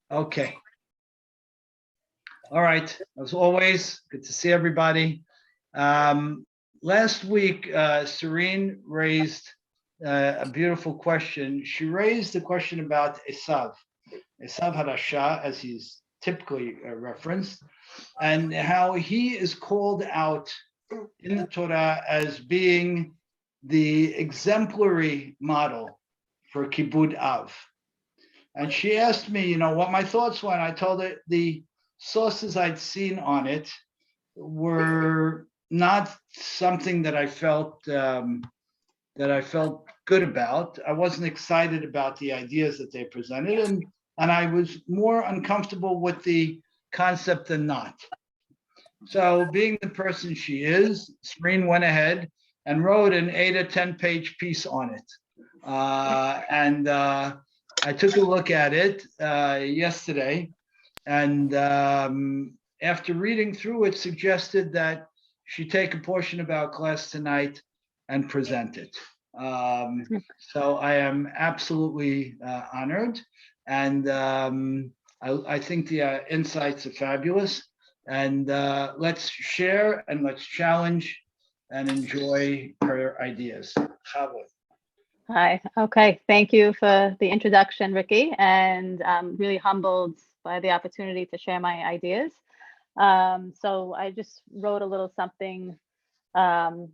Okay. All right. As always, good to see everybody. Last week, Serene raised a beautiful question. She raised the question about Esav Harasha, as he's typically referenced, and how he is called out in the Torah as being the exemplary model for Kibud Av. And she asked me, what my thoughts were, and I told her the sources I'd seen on it were not something that I felt good about. I wasn't excited about the ideas that they presented, and I was more uncomfortable with the concept than not. So, being the person she is, Serene went ahead and wrote an 8 or 10-page piece on it, and I took a look at it yesterday, and after reading through it, suggested that she take a portion of our class tonight and present it. So I am absolutely honored, and I think the insights are fabulous. And let's share and let's challenge and enjoy her ideas. Chavod. Hi. Okay. Thank you for the introduction, Ricky, and I'm really humbled by the opportunity to share my ideas. So I just wrote a little something on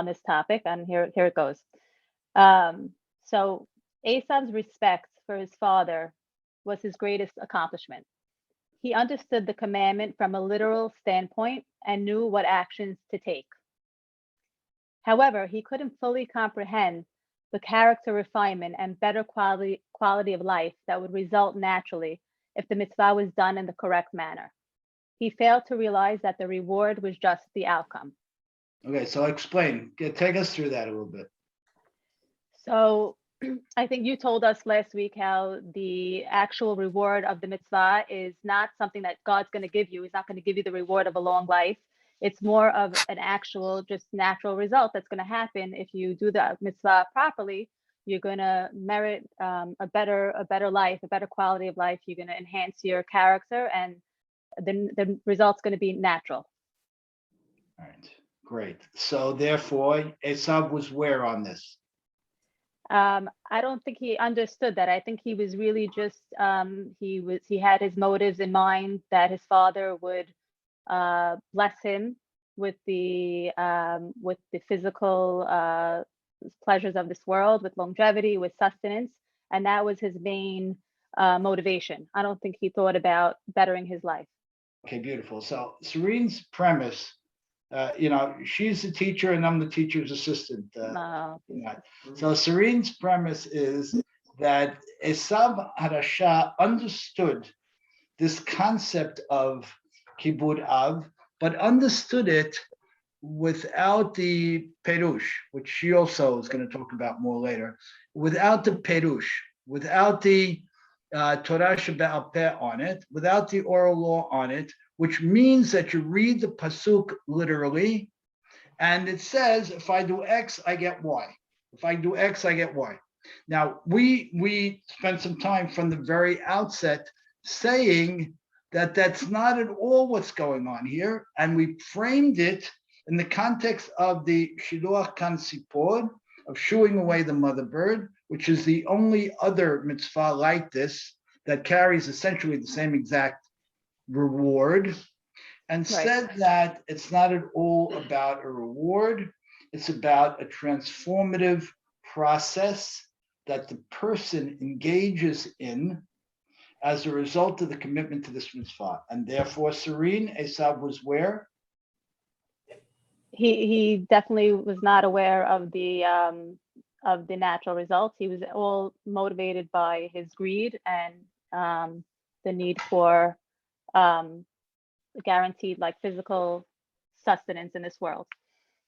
this topic, and here it goes. So Esav's respect for his father was his greatest accomplishment. He understood the commandment from a literal standpoint and knew what actions to take. However, he couldn't fully comprehend the character refinement and better quality of life that would result naturally if the mitzvah was done in the correct manner. He failed to realize that the reward was just the outcome. Okay, so explain. Take us through that a little bit. So I think you told us last week how the actual reward of the mitzvah is not something that God's going to give you. He's not going to give you the reward of a long life. It's more of an actual, just natural result that's going to happen if you do the mitzvah properly. You're going to merit a better life, a better quality of life. You're going to enhance your character, and the result's going to be natural. All right, great. So therefore, Esav was where on this? I don't think he understood that. I think he was really just he had his motives in mind that his father would bless him with the physical pleasures of this world, with longevity, with sustenance, and that was his main motivation. I don't think he thought about bettering his life. Okay, beautiful. So Serene's premise, she's the teacher and I'm the teacher's assistant. So Serene's premise is that Esav Harasha understood this concept of Kibud Av, but understood it without the Perush, which she also is going to talk about more later, without the Perush, without the Torah Shebe'al Peh on it, without the oral law on it, which means that you read the pasuk literally, and it says, if I do X, I get Y. If I do X, I get Y. Now, we spent some time from the very outset saying that that's not at all what's going on here, and we framed it in the context of the Shiluach Kan Sipor, of shooing away the mother bird, which is the only other mitzvah like this that carries essentially the same exact reward, and said that it's not at all about a reward, it's about a transformative process that the person engages in as a result of the commitment to this mitzvah. And therefore, Serene, Esav was where? He definitely was not aware of the natural results. He was all motivated by his greed and the need for guaranteed physical sustenance in this world.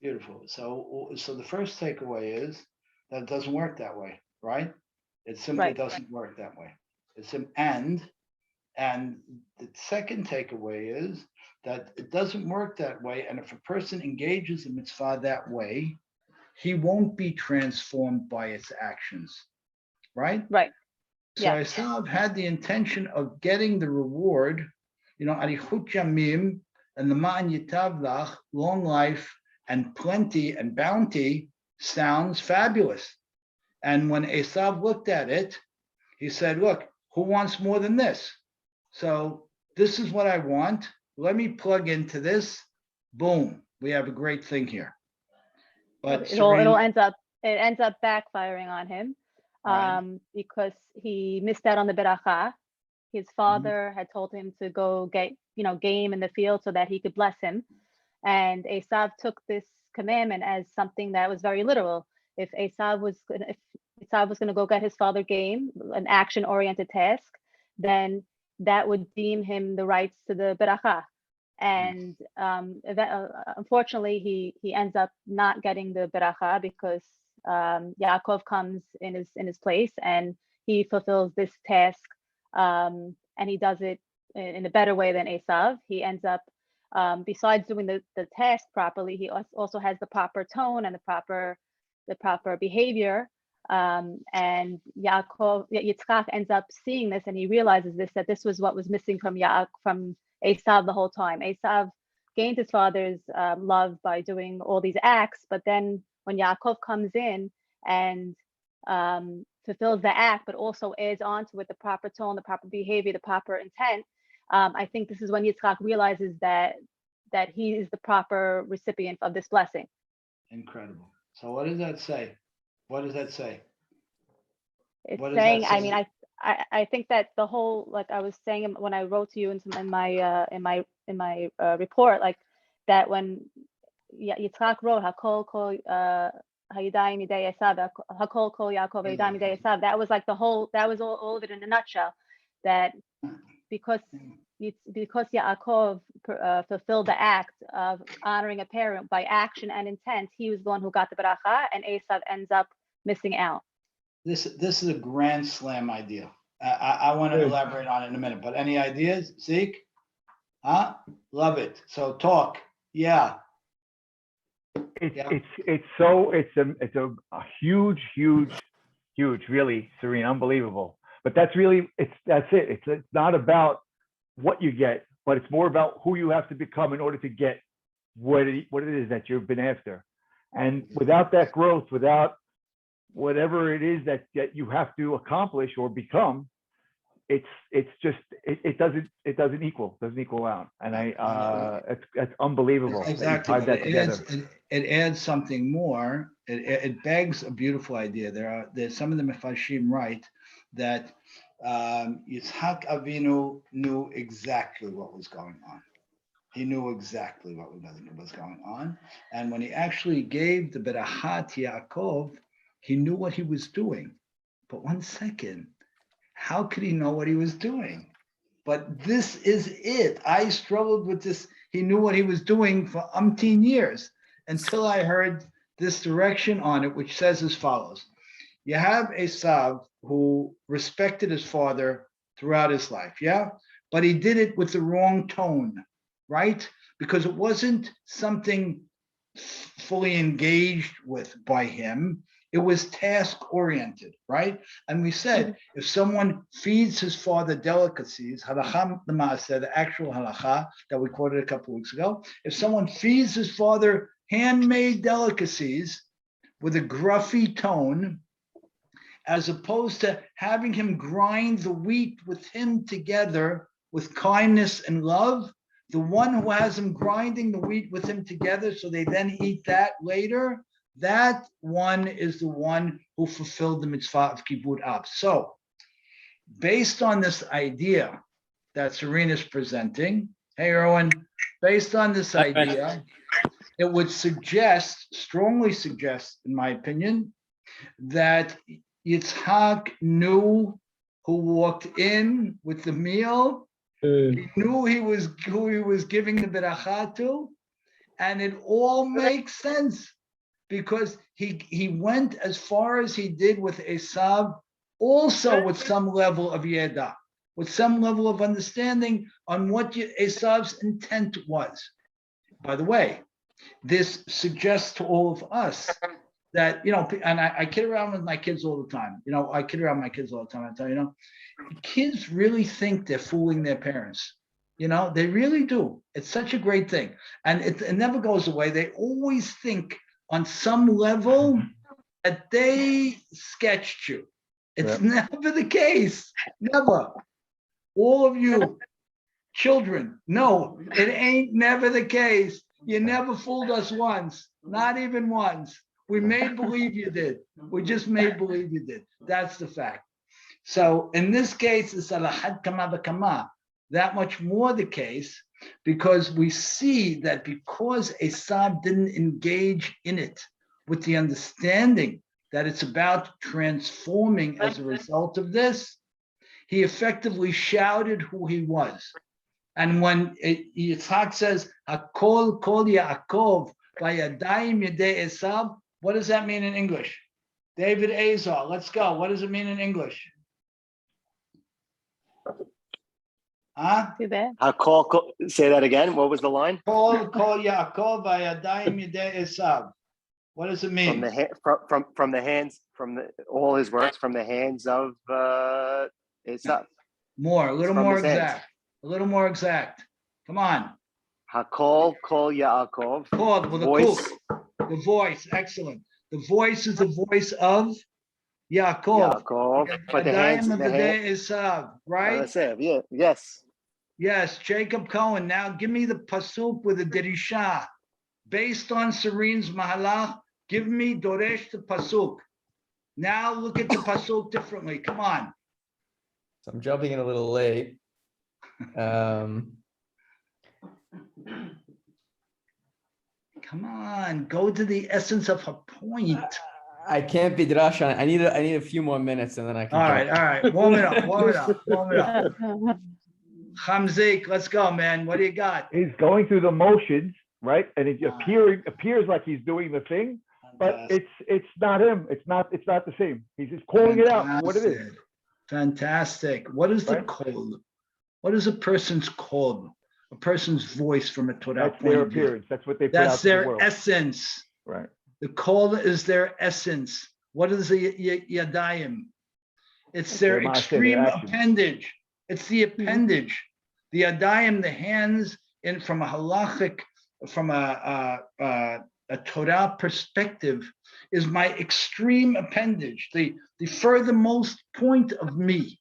Beautiful. So the first takeaway is that it doesn't work that way, right? It simply doesn't work that way. And the second takeaway is that it doesn't work that way. And if a person engages in mitzvah that way, he won't be transformed by its actions, right? Right. So Esav had the intention of getting the reward, Arichut Yamim and the Ma'an Yitavlach, long life and plenty and bounty sounds fabulous. And when Esav looked at it, he said, look, who wants more than this? So this is what I want. Let me plug into this. Boom. We have a great thing here. But it ends up backfiring on him, because he missed out on the beracha. His father had told him to go get, game in the field so that he could bless him. And Esav took this commandment as something that was very literal. If Esav was going to go get his father game, an action-oriented task, then that would deem him the rights to the beracha. And unfortunately, he ends up not getting the beracha because Yaakov comes in his place and he fulfills this task, and he does it in a better way than Esav. He ends up, besides doing the task properly, he also has the proper tone and the proper behavior. And Yitzchak ends up seeing this, and he realizes that this was what was missing from Esav the whole time. Esav gained his father's love by doing all these acts, but then when Yaakov comes in and fulfills the act, but also adds on to it the proper tone, the proper behavior, the proper intent, I think this is when Yitzchak realizes that he is the proper recipient of this blessing. Incredible. So what does that say? What does that say? It's saying, I mean, I think that the whole, like I was saying when I wrote to you in my report, like that when Yitzchak wrote Hakol Kol Hayidayim Yidei Esav, Hakol Kol Yaakov Hayidayim Yidei Esav, that was like that was all of it in a nutshell. That because Yaakov fulfilled the act of honoring a parent by action and intent, he was the one who got the beracha, and Esav ends up missing out. This is a grand slam idea. I want to elaborate on it in a minute, but any ideas, Zeke? Huh? Love it. So talk. Yeah. It's a huge, really, Serene, unbelievable. But that's it. It's not about what you get, but it's more about who you have to become in order to get what it is that you've been after. And without that growth, without whatever it is that you have to accomplish or become, it doesn't equal out. And it's unbelievable. Exactly. That it adds something more. It begs a beautiful idea. There's some of the Mefarshim write that Yitzhak Avinu knew exactly what was going on. He knew exactly what was going on. And when he actually gave the Berachat Yaakov, he knew what he was doing. But one second, how could he know what he was doing? But this is it. I struggled with this. He knew what he was doing for umpteen years until I heard this direction on it, which says as follows. You have Esav who respected his father throughout his life, yeah? But he did it with the wrong tone, right? Because it wasn't something fully engaged with by him. It was task-oriented, right? And we said, if someone feeds his father delicacies, halakha l'maaseh, the actual halakha that we quoted a couple of weeks ago, if someone feeds his father handmade delicacies with a gruffy tone, as opposed to having him grind the wheat with him together with kindness and love, the one who has him grinding the wheat with him together so they then eat that later, that one is the one who fulfilled the mitzvah of Kibud Ab. So, based on this idea that Serena's presenting, hey Erwin, based on this idea, it would strongly suggest, in my opinion, that Yitzhak knew who walked in with the meal. He knew who he was giving the beracha to, and it all makes sense. Because he went as far as he did with Esav, also with some level of yeda, with some level of understanding on what Esav's intent was. By the way, this suggests to all of us that, and I kid around with my kids all the time. I kid around with my kids all the time. I tell you, kids really think they're fooling their parents. They really do. It's such a great thing. And it never goes away. They always think on some level that they sketched you. It's never the case. Never. All of you children, no, it ain't never the case. You never fooled us once, not even once. We made believe you did. We just made believe you did. That's the fact. So in this case, it's alahad kama v'kama. That much more the case, because we see that because Esav didn't engage in it with the understanding that it's about transforming as a result of this, he effectively shouted who he was. And when Yitzhak says, Hakol kol Yaakov vayadayim yedei Esav, what does that mean in English? David Azar, let's go. What does it mean in English? Huh? Say that again. What was the line? Kol Yaakov vayadayim yedei Esav. What does it mean? From the hands, all his works from the hands of Esav. More, a little more exact. A little more exact. Come on. Hakol kol Yaakov. Kol with a voice. The voice, excellent. The voice is the voice of Yaakov. But the hands of the day is right? Yeah. Yes. Yes, Jacob Cohen. Now give me the pasuk with the derisha. Based on Serene's mahalach, give me Doresh the pasuk. Now look at the pasuk differently. Come on. So I'm jumping in a little late. Come on, go to the essence of her point. I can't be Drashan. I need a few more minutes and then I can. All right. Warm it up. Hamzik, let's go, man. What do you got? He's going through the motions, right? And it appears like he's doing the thing, but it's not him. It's not the same. He's just calling it out for what it is. Fantastic. What is the call? What is a person's call? A person's voice from a Torah point of view. That's their appearance. That's what they put out to the world. That's their essence. Right. The call is their essence. What is the yadayim? It's their extreme appendage. It's the appendage. The yadayim, the hands, from a halachic, from a Torah perspective, is my extreme appendage, the furthermost point of me.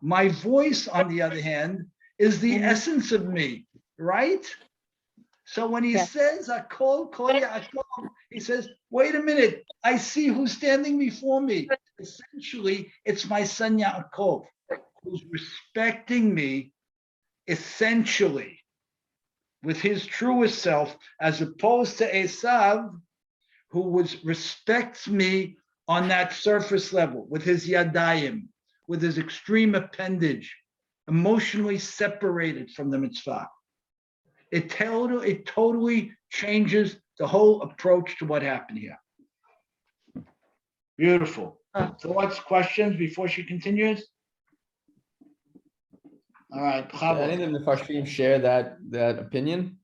My voice, on the other hand, is the essence of me, right? So when he says, Akol, he says, wait a minute, I see who's standing before me. Essentially, it's my son Yaakov, who's respecting me, essentially, with his truest self, as opposed to Esav, who respects me on that surface level, with his yadayim, with his extreme appendage, emotionally separated from the mitzvah. It totally changes the whole approach to what happened here. Beautiful. Thoughts, questions before she continues? All right. Any of the Farshim share that opinion?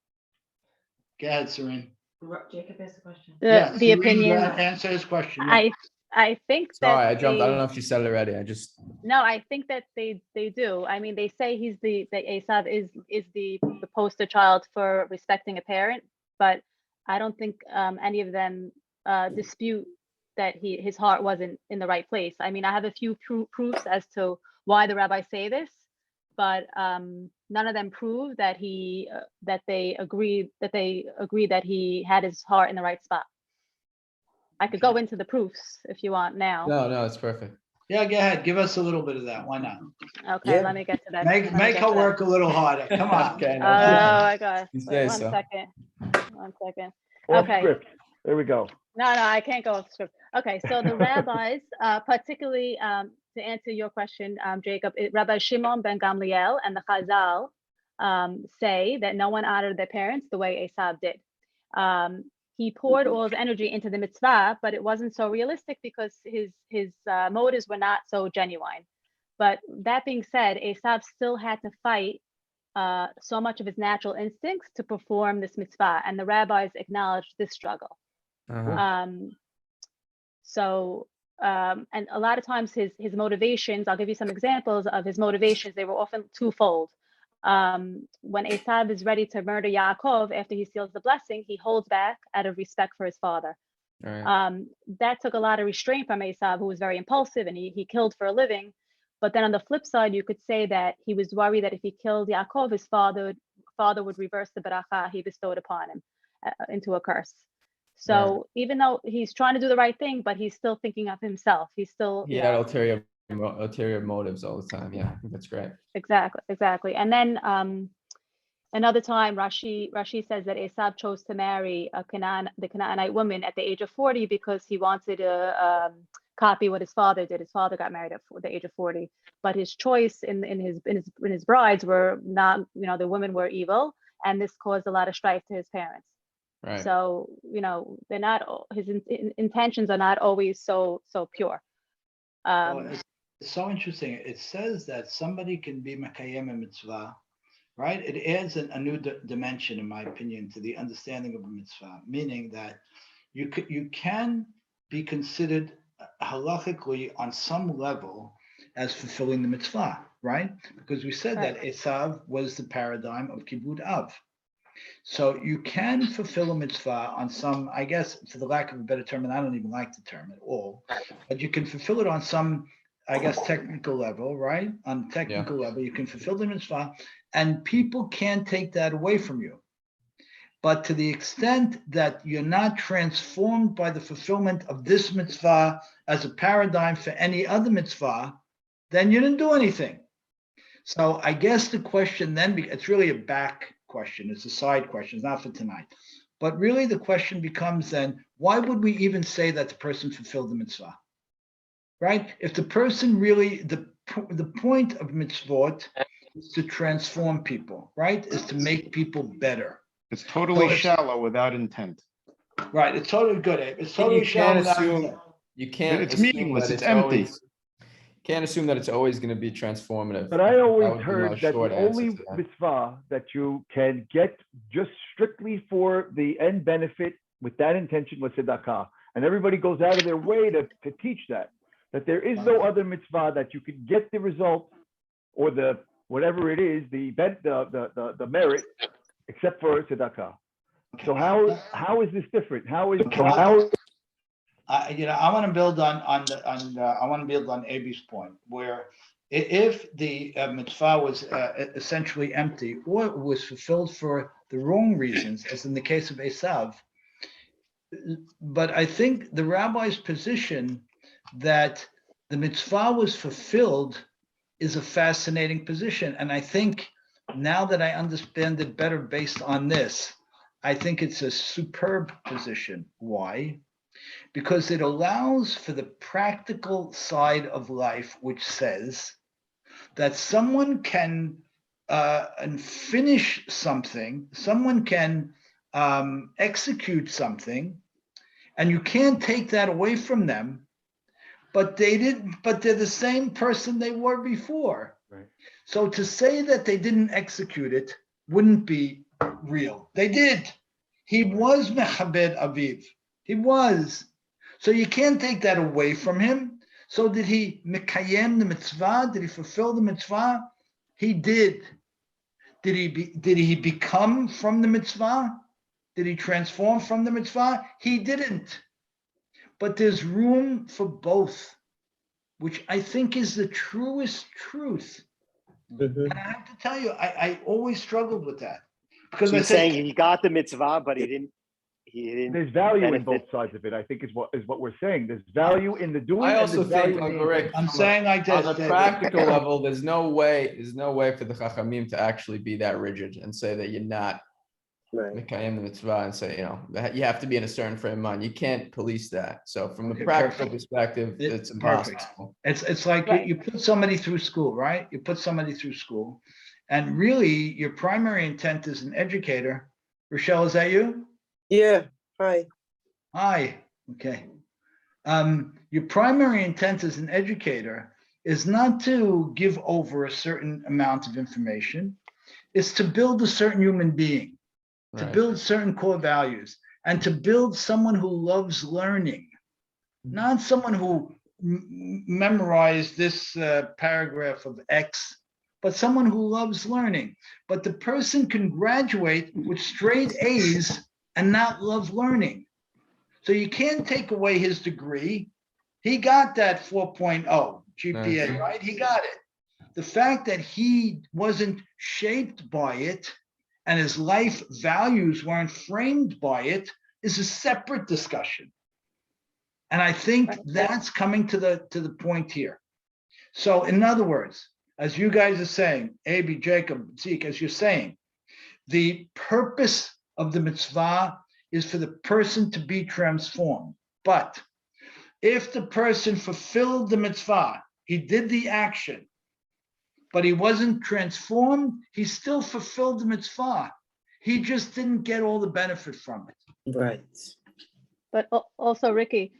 Go ahead, Serene. Jacob has a question. The opinion. Answer his question. I think that. Sorry, I jumped. I don't know if she said it already. No, I think that they do. I mean, they say that Esav is the poster child for respecting a parent, but I don't think any of them dispute that his heart wasn't in the right place. I mean, I have a few proofs as to why the rabbis say this, but none of them prove that they agree that he had his heart in the right spot. I could go into the proofs if you want now. No, it's perfect. Yeah, go ahead. Give us a little bit of that. Why not? Okay, let me get to that. Make her work a little harder. Come on. Okay, oh my gosh. Wait, one second. Off Okay. script. There we go. No, I can't go off script. Okay, so the rabbis, particularly to answer your question, Jacob, Rabbi Shimon ben Gamliel and the Chazal say that no one honored their parents the way Esav did. He poured all his energy into the mitzvah, but it wasn't so realistic because his motives were not so genuine. But that being said, Esav still had to fight so much of his natural instincts to perform this mitzvah, and the rabbis acknowledged this struggle. So, and a lot of times his motivations, I'll give you some examples of his motivations. They were often twofold. When Esav is ready to murder Yaakov after he seals the blessing, he holds back out of respect for his father. Right. That took a lot of restraint from Esav, who was very impulsive and he killed for a living. But then on the flip side, you could say that he was worried that if he killed Yaakov, his father would reverse the beracha he bestowed upon him into a curse. So even though he's trying to do the right thing, but he's still thinking of himself. He's still, He had ulterior motives all the time. Yeah, I think that's great. Exactly. And then another time, Rashi says that Esav chose to marry the Canaanite woman at the age of 40 because he wanted to copy what his father did. His father got married at the age of 40, but his choice in his brides were not, the women were evil, and this caused a lot of strife to his parents. Right. So, they're not, his intentions are not always so pure. It's so interesting. It says that somebody can be Mekayem a mitzvah, right? It adds a new dimension, in my opinion, to the understanding of a mitzvah, meaning that you can be considered halachically on some level as fulfilling the mitzvah, right? Because we said that Esav was the paradigm of Kibud Av. So you can fulfill a mitzvah on some, I guess, for the lack of a better term, and I don't even like the term at all, but you can fulfill it on some, I guess, technical level, right? On technical level, you can fulfill the mitzvah, and people can't take that away from you. But to the extent that you're not transformed by the fulfillment of this mitzvah as a paradigm for any other mitzvah, then you didn't do anything. So I guess the question then, it's really a back question, it's a side question, it's not for tonight. But really the question becomes then, why would we even say that the person fulfilled the mitzvah? Right? If the person really, the point of mitzvot is to transform people, right? Is to make people better. It's totally shallow without intent. Right, it's totally good, Abe. It's totally shallow without intent. You can't. It's meaningless. It's empty. Can't assume that it's always going to be transformative. But I always would be heard my that short the answer only to that. mitzvah that you can get just strictly for the end benefit with that intention was tzedakah. And everybody goes out of their way to teach that there is no other mitzvah that you could get the result or the whatever it is, the merit, except for tzedakah. So how is this different? I want to build on Abi's point, where if the mitzvah was essentially empty or was fulfilled for the wrong reasons, as in the case of Esav, but I think the rabbi's position that the mitzvah was fulfilled is a fascinating position, and I think now that I understand it better based on this, I think it's a superb position. Why? Because it allows for the practical side of life, which says that someone can finish something, someone can execute something, and you can't take that away from them, but they're the same person they were before. Right. So to say that they didn't execute it wouldn't be real. They did. He was Mechabed Aviv. He was. So you can't take that away from him. So did he mekayem the mitzvah? Did he fulfill the mitzvah? He did. Did he become from the mitzvah? Did he transform from the mitzvah? He didn't. But there's room for both, which I think is the truest truth. Mm-hmm. And I have to tell you, I always struggled with that. Because So he's saying he got the mitzvah, but he didn't. There's value in benefit. both sides of it, I think is what we're saying. There's value in the doing. I and also there's value think, in the Rick, intention. I'm saying like this. on a practical level, there's no way for the Chachamim to actually be that rigid and say that you're not Right. Mekayem the mitzvah and say, that you have to be in a certain frame of mind. You can't police that. So from a Okay, practical perfect. perspective, it's Perfect. impossible. It's like Right. you put somebody through school, right? You put somebody through school, and really your primary intent as an educator. Rochelle, is that you? Yeah, hi. Hi. Okay. Your primary intent as an educator is not to give over a certain amount of information. It's to build a certain human being, to Right. build certain core values, and to build someone who loves learning. not someone who memorized this paragraph of X, but someone who loves learning. But the person can graduate with straight A's and not love learning. So you can't take away his degree. He got that 4.0 GPA, Nice. right? He got it. The fact that he wasn't shaped by it and his life values weren't framed by it is a separate discussion. And I think that's coming to the point here. So in other words, as you guys are saying, Abi, Jacob, Zeke, as you're saying, the purpose of the mitzvah is for the person to be transformed. But if the person fulfilled the mitzvah, he did the action, but he wasn't transformed, he still fulfilled the mitzvah. He just didn't get all the benefit from it. Right. But also, Ricky,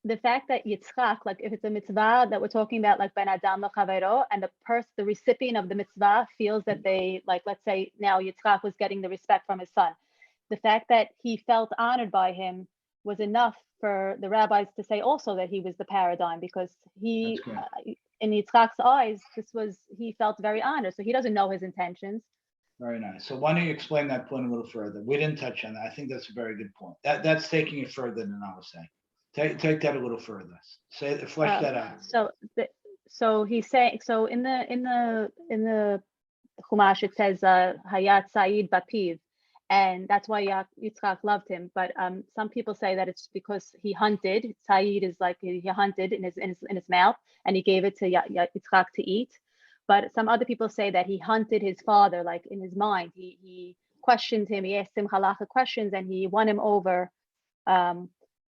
the fact that Yitzchak, like if it's a mitzvah that we're talking about, like Ben Adam L'Chavero, and the recipient of the mitzvah feels that they, like, let's say now Yitzchak was getting the respect from his son. The fact that he felt honored by him was enough for the rabbis to say also that he was the paradigm, because he, in Yitzchak's eyes, he felt very honored. So he doesn't know his intentions. Very nice. So why don't you explain that point a little further? We didn't touch on that. I think that's a very good point. That's taking it further than I was saying. Take that a little further. Flesh that out. So he's saying, so in the Chumash it says Hayat Said Bapiv, and that's why Yitzchak loved him. But some people say that it's because he hunted. Said is like he hunted in his mouth, and he gave it to Yitzchak to eat. But some other people say that he hunted his father, like in his mind. He questioned him. He asked him halacha questions, and he won him over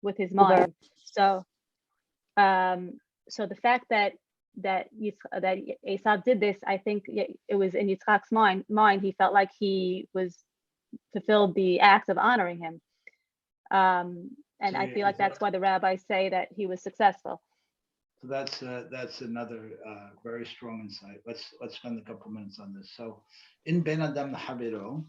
with his mind. So, so the fact that Esav did this, I think it was in Yitzchak's mind. He felt like he was fulfilled the act of honoring him, and I feel like that's why the rabbis say that he was successful. So that's another very strong insight. Let's spend a couple minutes on this. So in Ben Adam L'Chavero,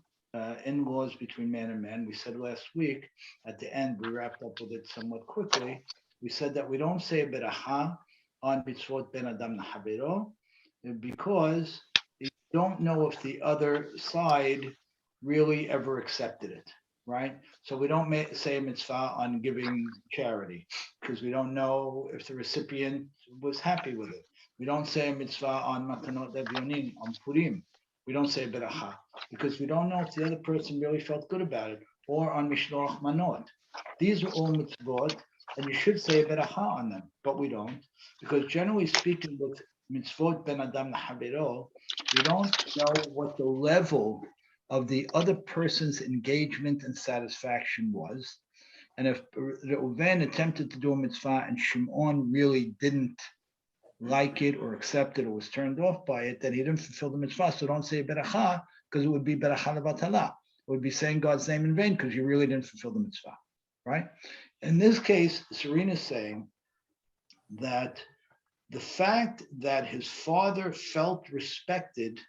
in laws between man and man, we said last week at the end, we wrapped up with it somewhat quickly. We said that we don't say beracha on mitzvot Ben Adam L'Chavero because you don't know if the other side really ever accepted it, right? So we don't say a mitzvah on giving charity because we don't know if the recipient was happy with it. We don't say a mitzvah on matanot levionim, on Purim. We don't say beracha because we don't know if the other person really felt good about it, or on mishloach manot. These are all mitzvot, and you should say beracha on them, but we don't, because generally speaking, with mitzvot ben adam l'chavero, we don't know what the level of the other person's engagement and satisfaction was. And if Reuven attempted to do a mitzvah and Shimon really didn't like it or accept it or was turned off by it, then he didn't fulfill the mitzvah. So don't say beracha, because it would be beracha levatala. It would be saying God's name in vain because you really didn't fulfill the mitzvah, right? In this case, Serena is saying that the fact that his father felt respected,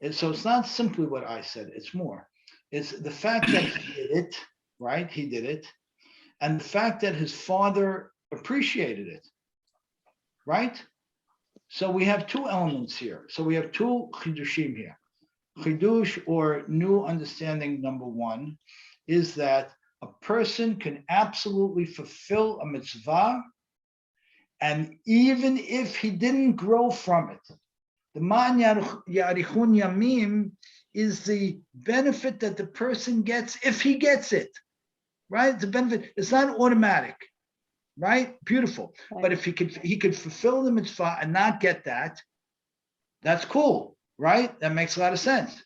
and so it's not simply what I said, it's more. It's the fact that he did it, right? He did it. And the fact that his father appreciated it, right? So we have two elements here. So we have two chidushim here. Chidush, or new understanding number one, is that a person can absolutely fulfill a mitzvah, and even if he didn't grow from it, the man yarichun yamim is the benefit that the person gets if he gets it, right? The benefit, it's not automatic, right? Beautiful. Right. But if he could fulfill the mitzvah and not get that, that's cool, right? That makes a lot of sense.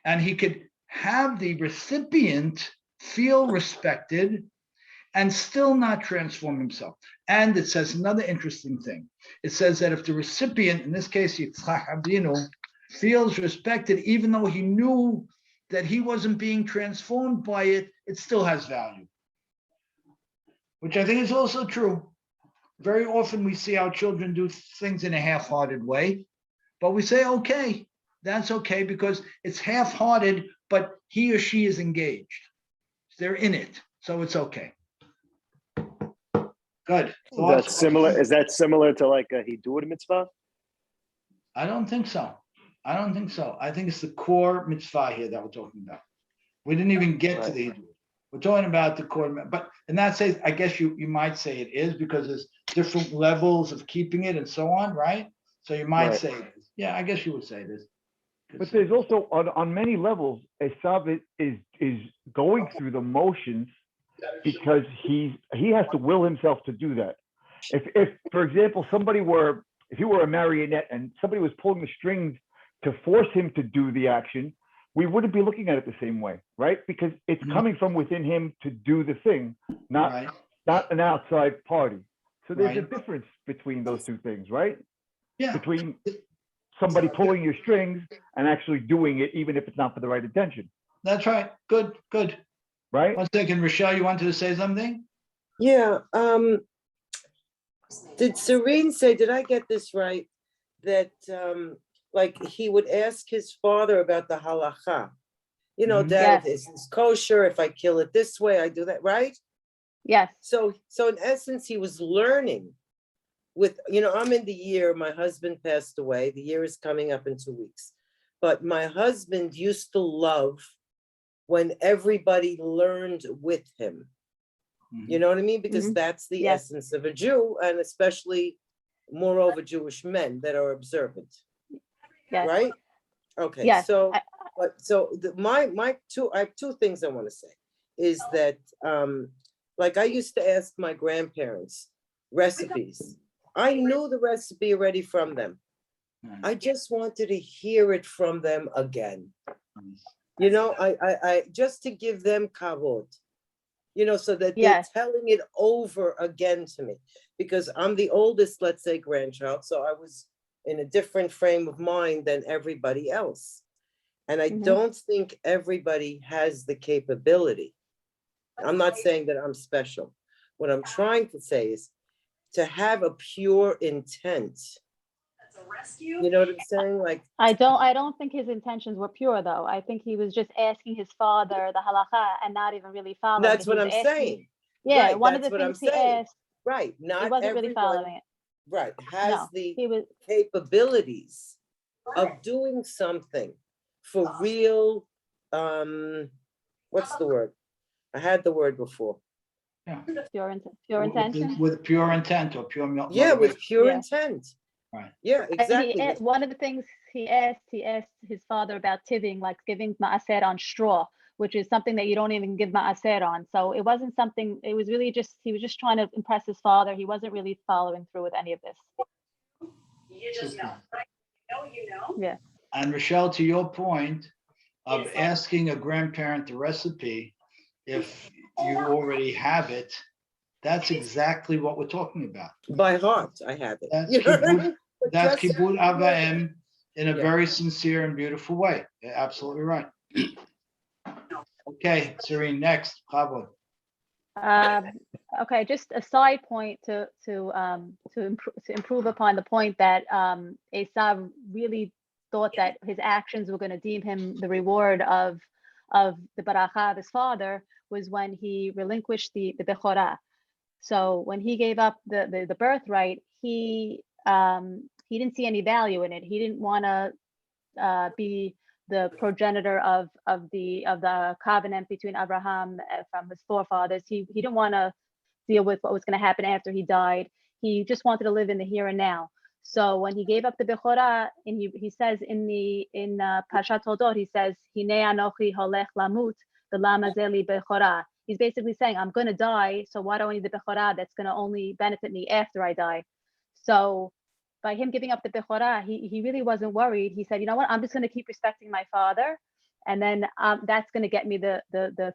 And he could have the recipient feel respected and still not transform himself. And it says another interesting thing. It says that if the recipient, in this case, Yitzchak Abdinu, feels respected, even though he knew that he wasn't being transformed by it, it still has value. Which I think is also true. Very often we see our children do things in a half-hearted way, but we say, okay, that's okay because it's half-hearted, but he or she is engaged. They're in it, so it's okay. Good. That's similar. Is that similar to like a Hidud mitzvah? I don't think so. I don't think so. I think it's the core mitzvah here that we're talking about. We didn't even get to the Hidud. We're talking about the core, but in that sense, I guess you might say it is because there's different levels of keeping it and so on, right? So you might say it is. Yeah, I guess you would say it is. But there's also on many levels, Esav is going through the motions because he has to will himself to do that. If for example, if he were a marionette and somebody was pulling the strings to force him to do the action, we wouldn't be looking at it the same way, right? Because it's coming from within him to do the thing, not an outside party. So there's a difference between those two things, right? Yeah. Between somebody pulling your strings and actually doing it, even if it's not for the right intention. That's right. Good. Right? 1 second, Rochelle, you wanted to say something? Yeah. Did Serene say, did I get this right? That like he would ask his father about the halacha. Dad, is this kosher? If I kill it this way, I do that, right? Yes. So in essence, he was learning I'm in the year, my husband passed away. The year is coming up in 2 weeks. But my husband used to love when everybody learned with him. You know what I mean? Because that's the essence of a Jew, and especially moreover Jewish men that are observant. Yes. Right? Okay. Yes. I have two things I want to say is that like I used to ask my grandparents recipes. I knew the recipe already from them. I just wanted to hear it from them again. I just to give them kavod, so that they're telling it over again to me, because I'm the oldest, let's say, grandchild. So I was in a different frame of mind than everybody else. And I don't think everybody has the capability. I'm not saying that I'm special. What I'm trying to say is to have a pure intent. You know what I'm saying? Like I don't think his intentions were pure though. I think he was just asking his father the halacha and not even really following that's it. what I'm saying. Yeah, right, one of the things he asked. Right. Not he wasn't everyone, really following it. Right. Has he was capabilities of doing something for real. What's the word? I had the word before. Yeah. Pure intention. With pure intent or pure motivation. Yeah, with pure intent. Right. Yeah, exactly. One of the things he asked his father about tiving, like giving ma'aser on straw, which is something that you don't even give ma'aser on. So it wasn't something, it was really just, he was just trying to impress his father. He wasn't really following through with any of this. You just know, right? You know. Yeah. And Rochelle, to your point of asking a grandparent the recipe, if you already have it, that's exactly what we're talking about. By heart, I have it. That's Kibud Avayim in a very sincere and beautiful way. You're absolutely right. Okay, Serene, next. Bravo. Okay, just a side point to improve upon the point that Esav really thought that his actions were going to deem him the reward of the baracha of his father was when he relinquished the bechorah. So when he gave up the birthright, he didn't see any value in it. He didn't want to be the progenitor of the covenant between Abraham from his forefathers. He didn't want to deal with what was going to happen after he died. He just wanted to live in the here and now. So when he gave up the bechorah, and he says in Parshat Toldot, he says, "Hinei anochi holech lamut v'lama ze li bechorah." He's basically saying, I'm going to die, so why do I need the bechorah that's going to only benefit me after I die? So by him giving up the bechorah, he really wasn't worried. He said, you know what, I'm just going to keep respecting my father, and then that's going to get me the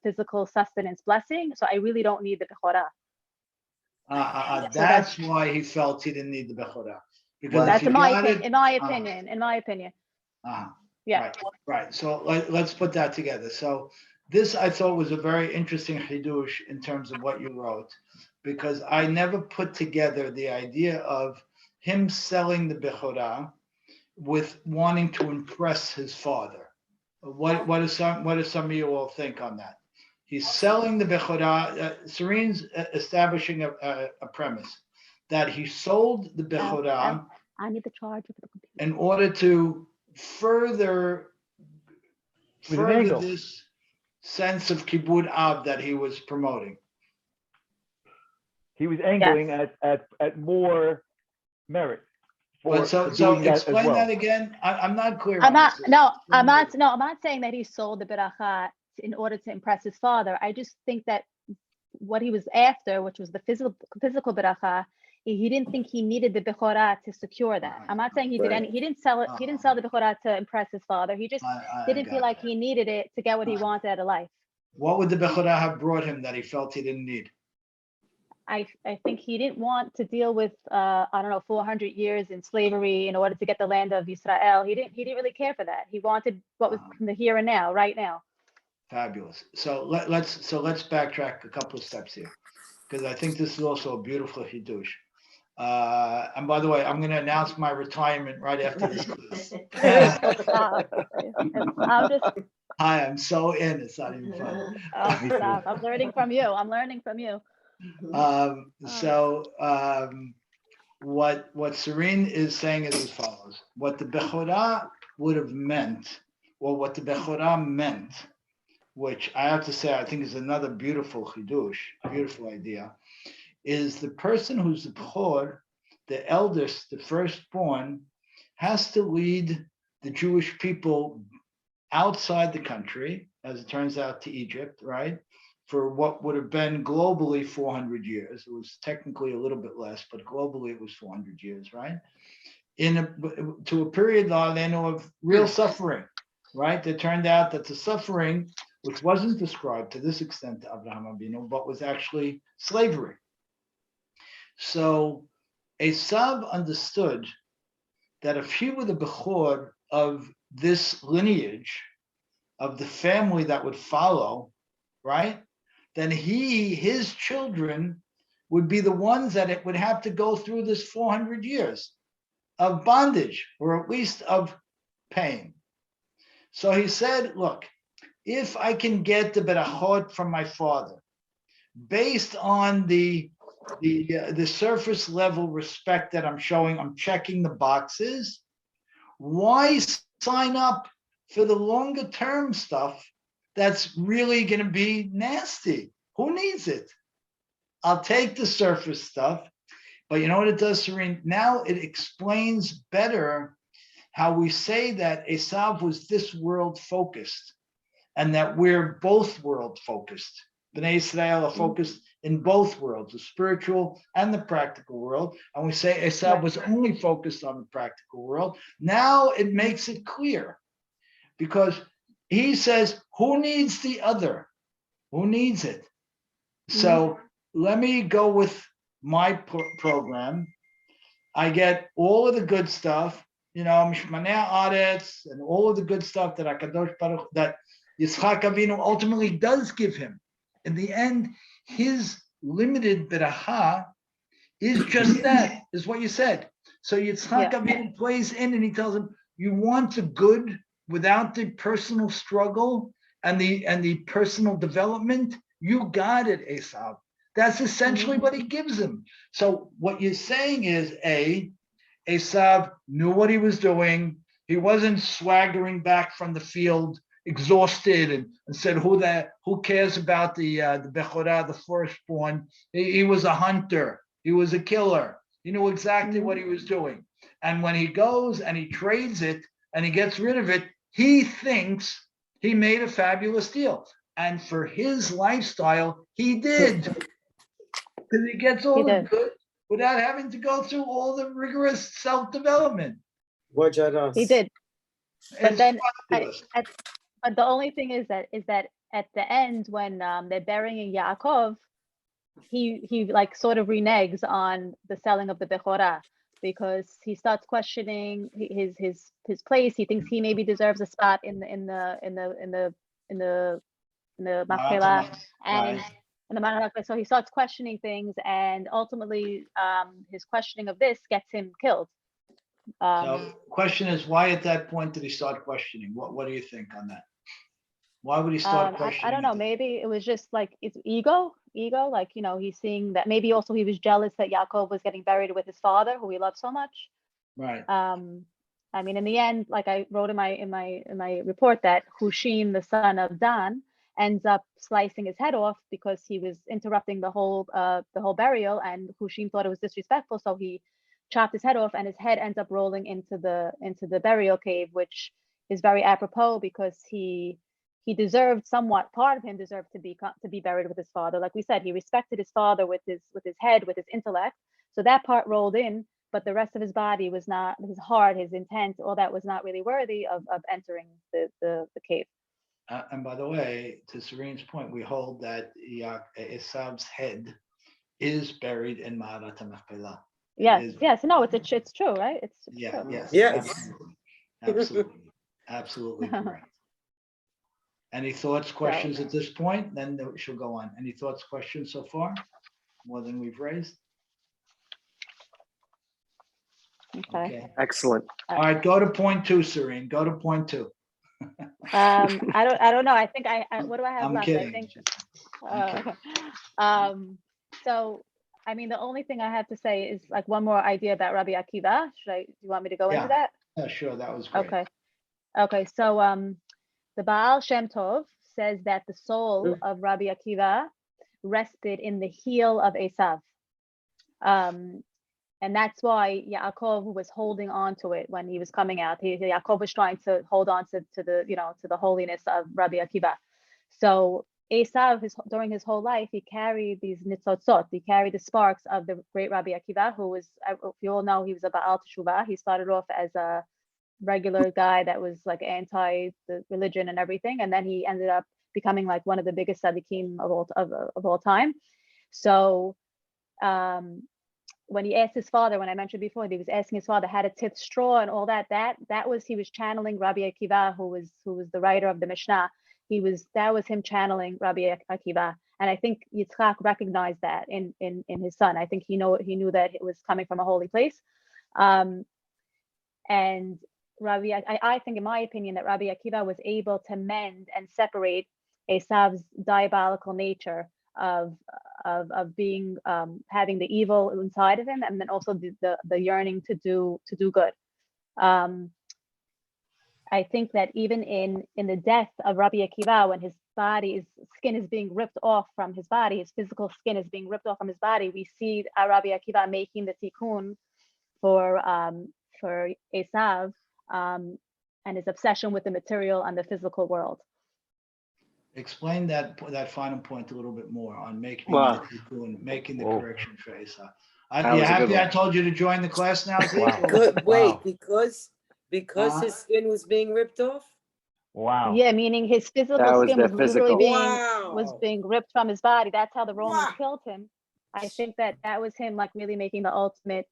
physical sustenance blessing, so I really don't need the bechorah. That's why he felt he didn't need the bechorah. Well, that's in my opinion. Yeah. Right. So let's put that together. So this I thought was a very interesting chidush in terms of what you wrote, because I never put together the idea of him selling the bechorah with wanting to impress his father. What does some of you all think on that? He's selling the Bechorah. Serene's establishing a premise that he sold the Bechorah I need the charger for the computer. in order to further With an angle. this sense of Kibud Av that he was promoting. He was angling at more merit. But so explain that again. I'm not clear. I'm not saying that he sold the beracha in order to impress his father. I just think that what he was after, which was the physical beracha, he didn't think he needed the bechorah to secure that. I'm not saying he didn't sell it. He didn't sell the bechorah to impress his father. He just didn't feel like he needed it to get what he wanted out of life. What would the bechorah have brought him that he felt he didn't need? I think he didn't want to deal with 400 years in slavery in order to get the land of Israel. He didn't really care for that. He wanted what was from the here and now, right now. Fabulous. So let's backtrack a couple of steps here, because I think this is also a beautiful hidush. And by the way, I'm going to announce my retirement right after this class. I am so in. It's not even fun. Stop. I'm learning from you. What Serene is saying is as follows: what the Bechorah would have meant, or what the Bechorah meant, which I have to say I think is another beautiful chidush, beautiful idea, is the person who's the Bechor, the eldest, the firstborn, has to lead the Jewish people outside the country, as it turns out, to Egypt, right? For what would have been globally 400 years. It was technically a little bit less, but globally it was 400 years, right? To a period of real suffering, right? It turned out that the suffering, which wasn't described to this extent to Abraham Avinu, but was actually slavery. So Esav understood that if he were the Bechor of this lineage, of the family that would follow, right? Then his children would be the ones that it would have to go through this 400 years of bondage, or at least of pain. So he said, look, if I can get the berachot from my father, based on the surface level respect that I'm showing, I'm checking the boxes, why sign up for the longer term stuff that's really going to be nasty? Who needs it? I'll take the surface stuff, but you know what it does, Serene? Now it explains better how we say that Esav was this world focused, and that we're both world focused. Bnei Israel are focused in both worlds, the spiritual and the practical world. And we say Esav was only focused on the practical world. Now it makes it clear, because he says, who needs the other? Who needs it? So let me go with my program. I get all of the good stuff, Mishmanei Aretz, and all of the good stuff that HaKadosh Baruch, that Yitzchak Avinu ultimately does give him. In the end, his limited beracha is just that, is what you said. So Yitzchak Avinu plays in and he tells him, you want the good without the personal struggle and the personal development? You got it, Esav. That's essentially what he gives him. So what you're saying is, Esav knew what he was doing. He wasn't swaggering back from the field exhausted and said, who cares about the Bechorah, the firstborn? He was a hunter. He was a killer. He knew exactly what he was doing. And when he goes and he trades it and he gets rid of it, he thinks he made a fabulous deal. And for his lifestyle, he did. Because he gets all the good without having to go through all the rigorous self-development. He did. But then, but the only thing is that at the end, when they're burying Yaakov, he like sort of reneges on the selling of the Bechorah, because he starts questioning his place. He thinks he maybe deserves a spot in the Machpelah and in the Mount. So he starts questioning things, and ultimately his questioning of this gets him killed. So question is, why at that point did he start questioning? What do you think on that? Why would he start I questioning? don't know. it? Maybe it was just like it's ego. Like, he's seeing that maybe also he was jealous that Yaakov was getting buried with his father, who he loved so much. Right. I mean, in the end, like I wrote in my report, that Hushim, the son of Dan, ends up slicing his head off because he was interrupting the whole burial, and Hushim thought it was disrespectful, so he chopped his head off, and his head ends up rolling into the burial cave, which is very apropos because he deserved somewhat. Part of him deserved to be buried with his father. Like we said, he respected his father with his head, with his intellect. So that part rolled in, but the rest of his body was not. His heart, his intent, all that was not really worthy of entering the cave. And by the way, to Serene's point, we hold that Esav's head is buried in Ma'arat HaMachpelah. Yes. No, it's true, right? It's true. Yes. Yes. Absolutely correct. Any thoughts, questions at this point? Then she'll go on. Any thoughts, questions so far? More than we've raised? Okay. Excellent. All right, go to point 2, Serene. Go to point 2. I don't know. I think what do I have I'm left? kidding. I think. kidding. So I mean, the only thing I have to say is like one more idea about Rabbi Akiva. Do you want me to go into that? Yeah, sure. That was great. Okay. So the Baal Shem Tov says that the soul of Rabbi Akiva rested in the heel of Esav. And that's why Yaakov was holding on to it when he was coming out. Yaakov was trying to hold on to the holiness of Rabbi Akiva. So Esav, during his whole life, he carried these nitzotzot. He carried the sparks of the great Rabbi Akiva, who was, if you all know, he was a Baal Teshuvah. He started off as a regular guy that was like anti the religion and everything, and then he ended up becoming like one of the biggest tzaddikim of all time. So when he asked his father, when I mentioned before, he was asking his father how to tithe straw and all that was, he was channeling Rabbi Akiva, who was the writer of the Mishnah. That was him channeling Rabbi Akiva. And I think Yitzchak recognized that in his son. I think he knew that it was coming from a holy place. And I think, in my opinion, that Rabbi Akiva was able to mend and separate Esav's diabolical nature of being having the evil inside of him, and then also the yearning to do good. I think that even in the death of Rabbi Akiva, when his skin is being ripped off from his body, his physical skin is being ripped off from his body, we see Rabbi Akiva making the tikkun for Esav and his obsession with the material and the physical world. Explain that final point a little bit more on making the correction for Esav. Are you happy I told you to join the class now, Zeke? Wait, because his skin was being ripped off? Wow. Yeah, meaning his physical skin was literally being ripped from his body. That's how the Romans killed him. I think that was him like really making the ultimate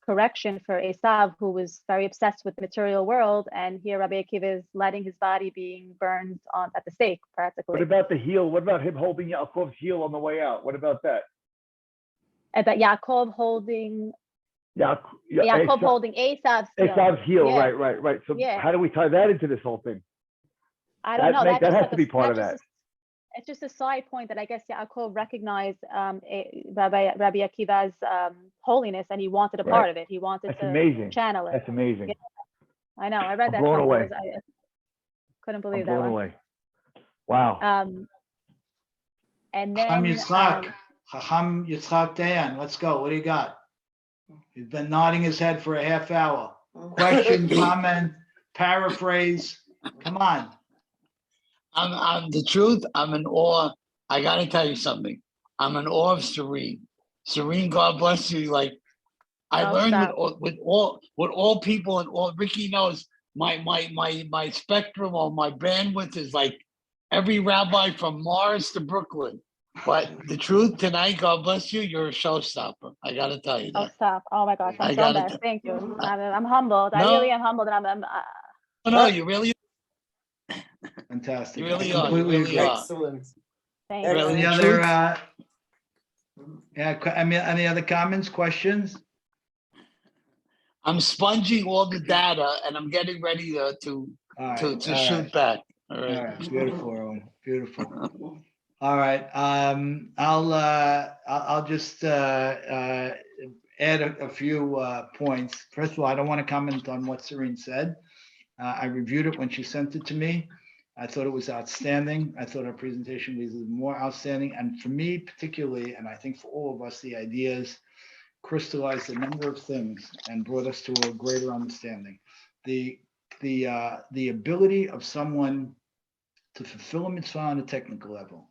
correction for Esav, who was very obsessed with the material world, and here Rabbi Akiva is letting his body being burned at the stake, practically. What about the heel? What about him holding Yaakov's heel on the way out? What about that? About Yaakov holding holding Esav's heel. Esav's heel, right. So how do we tie that into this whole thing? I don't know. That has to be part of that. It's just a side point that I guess Yaakov recognized Rabbi Akiva's holiness, and he wanted a part of it. He wanted to channel it. That's amazing. Yeah. I know. I read that. Blown away. I couldn't believe that. Blown away. Wow. And then Chacham Yitzchak Dayan, let's go. What do you got? He's been nodding his head for a half hour. Question, comment, paraphrase. Come on. I'm the truth. I'm in awe. I got to tell you something. I'm in awe of Serene. Serene, God bless you. Like I learned with all people, and all Ricky knows my spectrum or my bandwidth is like every rabbi from Mars to Brooklyn. But the truth tonight, God bless you. You're a showstopper. I got to tell you that. Oh, stop! Oh my gosh, I'm so bad. Thank you. I'm humbled. I really am humbled. No, you really. Fantastic. You really are. Really excellent. Thank you. Any other? Any other comments, questions? I'm sponging all the data, and I'm getting ready to All right. to shoot back. All All right. right. Beautiful, Owen. Beautiful. All right. I'll just add a few points. First of all, I don't want to comment on what Serene said. I reviewed it when she sent it to me. I thought it was outstanding. I thought her presentation was even more outstanding. And for me particularly, and I think for all of us, the ideas crystallized a number of things and brought us to a greater understanding. The ability of someone to fulfill a mitzvah on a technical level,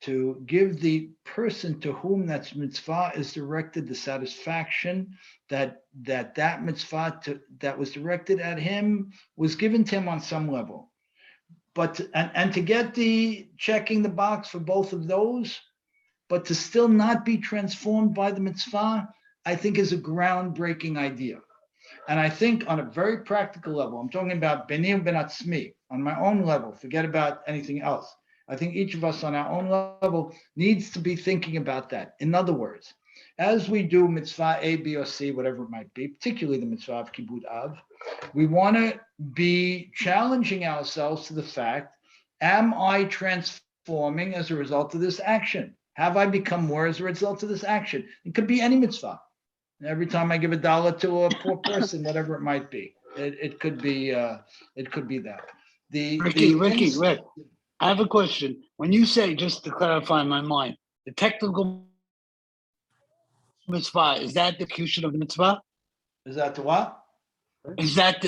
to give the person to whom that mitzvah is directed the satisfaction that mitzvah that was directed at him was given to him on some level. But and to get the checking the box for both of those, but to still not be transformed by the mitzvah, I think is a groundbreaking idea. And I think on a very practical level, I'm talking about beni ben atzmi, on my own level, forget about anything else. I think each of us on our own level needs to be thinking about that. In other words, as we do mitzvah A, B, or C, whatever it might be, particularly the mitzvah of Kibud Av, we want to be challenging ourselves to the fact, am I transforming as a result of this action? Have I become more as a result of this action? It could be any mitzvah. Every time I give $1 to a poor person, whatever it might be, it could be that. Rick, I have a question. When you say, just to clarify in my mind, the technical mitzvah, is that the execution of the mitzvah? Is that the what? Is that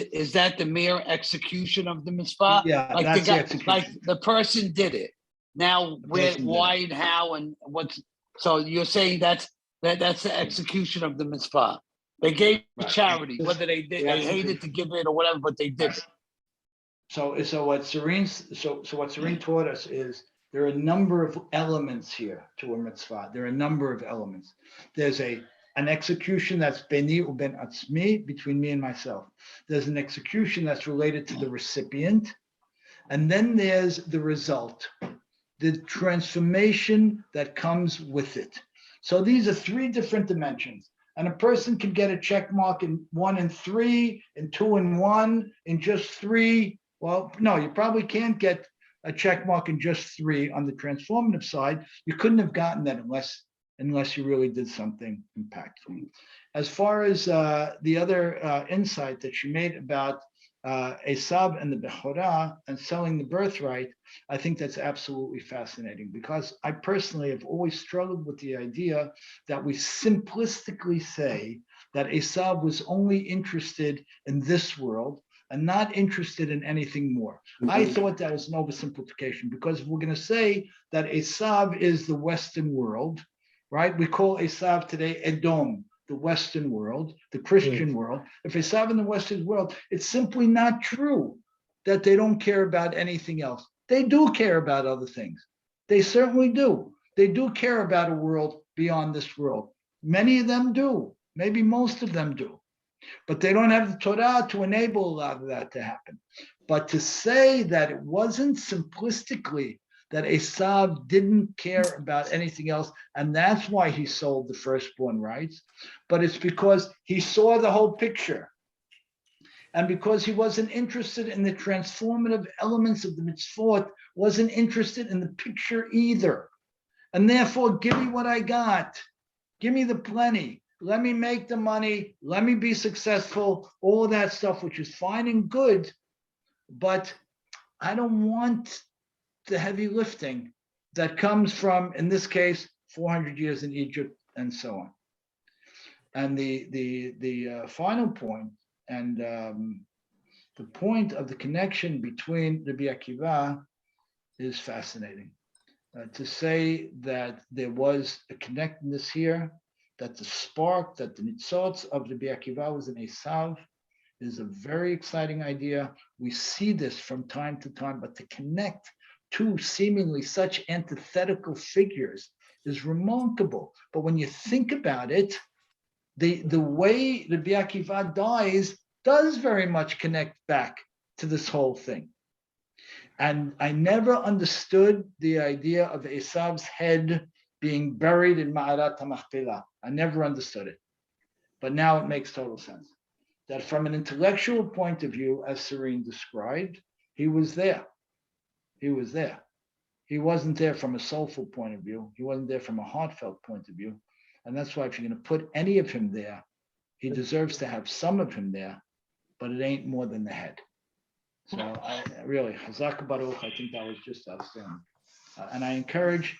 the mere execution of the mitzvah? Yeah, like that's the execution. Like the person did it. Now, where, why, and how, and what's? So you're saying that's the execution of the mitzvah. They gave charity, whether they hated to give it or whatever, but they did it. So what Serene taught us is there are a number of elements here to a mitzvah. There are a number of elements. There's an execution that's beni u ben atzmi, between me and myself. There's an execution that's related to the recipient. And then there's the result, the transformation that comes with it. So these are three different dimensions. And a person can get a check mark in 1 and 3, in 2 and 1, in just 3. Well, no, you probably can't get a check mark in just 3 on the transformative side. You couldn't have gotten that unless you really did something impactful. As far as the other insight that she made about Esav and the Bechorah and selling the birthright, I think that's absolutely fascinating, because I personally have always struggled with the idea that we simplistically say that Esav was only interested in this world and not interested in anything more. I thought that was an oversimplification, because if we're going to say that Esav is the Western world, right? We call Esav today Edom, the Western world, the Christian world. If Esav in the Western world, it's simply not true that they don't care about anything else. They do care about other things. They certainly do. They do care about a world beyond this world. Many of them do. Maybe most of them do. But they don't have the Torah to enable a lot of that to happen. But to say that it wasn't simplistically that Esav didn't care about anything else, and that's why he sold the firstborn rights, but it's because he saw the whole picture. And because he wasn't interested in the transformative elements of the mitzvot, wasn't interested in the picture either. And therefore, give me what I got. Give me the plenty. Let me make the money. Let me be successful. All of that stuff, which is fine and good. But I don't want the heavy lifting that comes from, in this case, 400 years in Egypt and so on. And the final point, and the point of the connection between Rabbi Akiva is fascinating. To say that there was a connectedness here, that the spark, that the nitzotz of Rabbi Akiva was in Esav, is a very exciting idea. We see this from time to time, but to connect two seemingly such antithetical figures is remarkable. But when you think about it, the way Rabbi Akiva dies does very much connect back to this whole thing. And I never understood the idea of Esav's head being buried in Ma'arat HaMachpelah. I never understood it. But now it makes total sense. That from an intellectual point of view, as Serene described, He was there. He was there. He wasn't there from a soulful point of view. He wasn't there from a heartfelt point of view. And that's why if you're going to put any of him there, he deserves to have some of him there, but it ain't more than the head. So I really, Chazak Baruch, I think that was just outstanding. And I encourage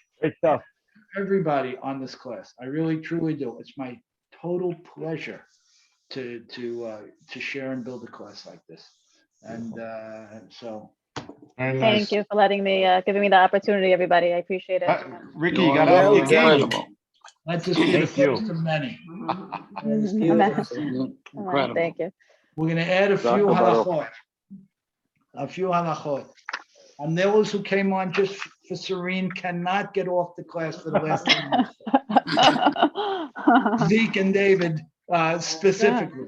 everybody on this class. I really, truly do. It's my total pleasure to share and build a class like this. And so. Thank you for letting me, giving me the opportunity, everybody. I appreciate it. Ricky, you got out of the game. Let this be the first of many. Incredible. Thank you. We're going to add a few halachot. A few halachot. And those who came on just for Serene cannot get off the class for the last 10 minutes. Zeke and David specifically.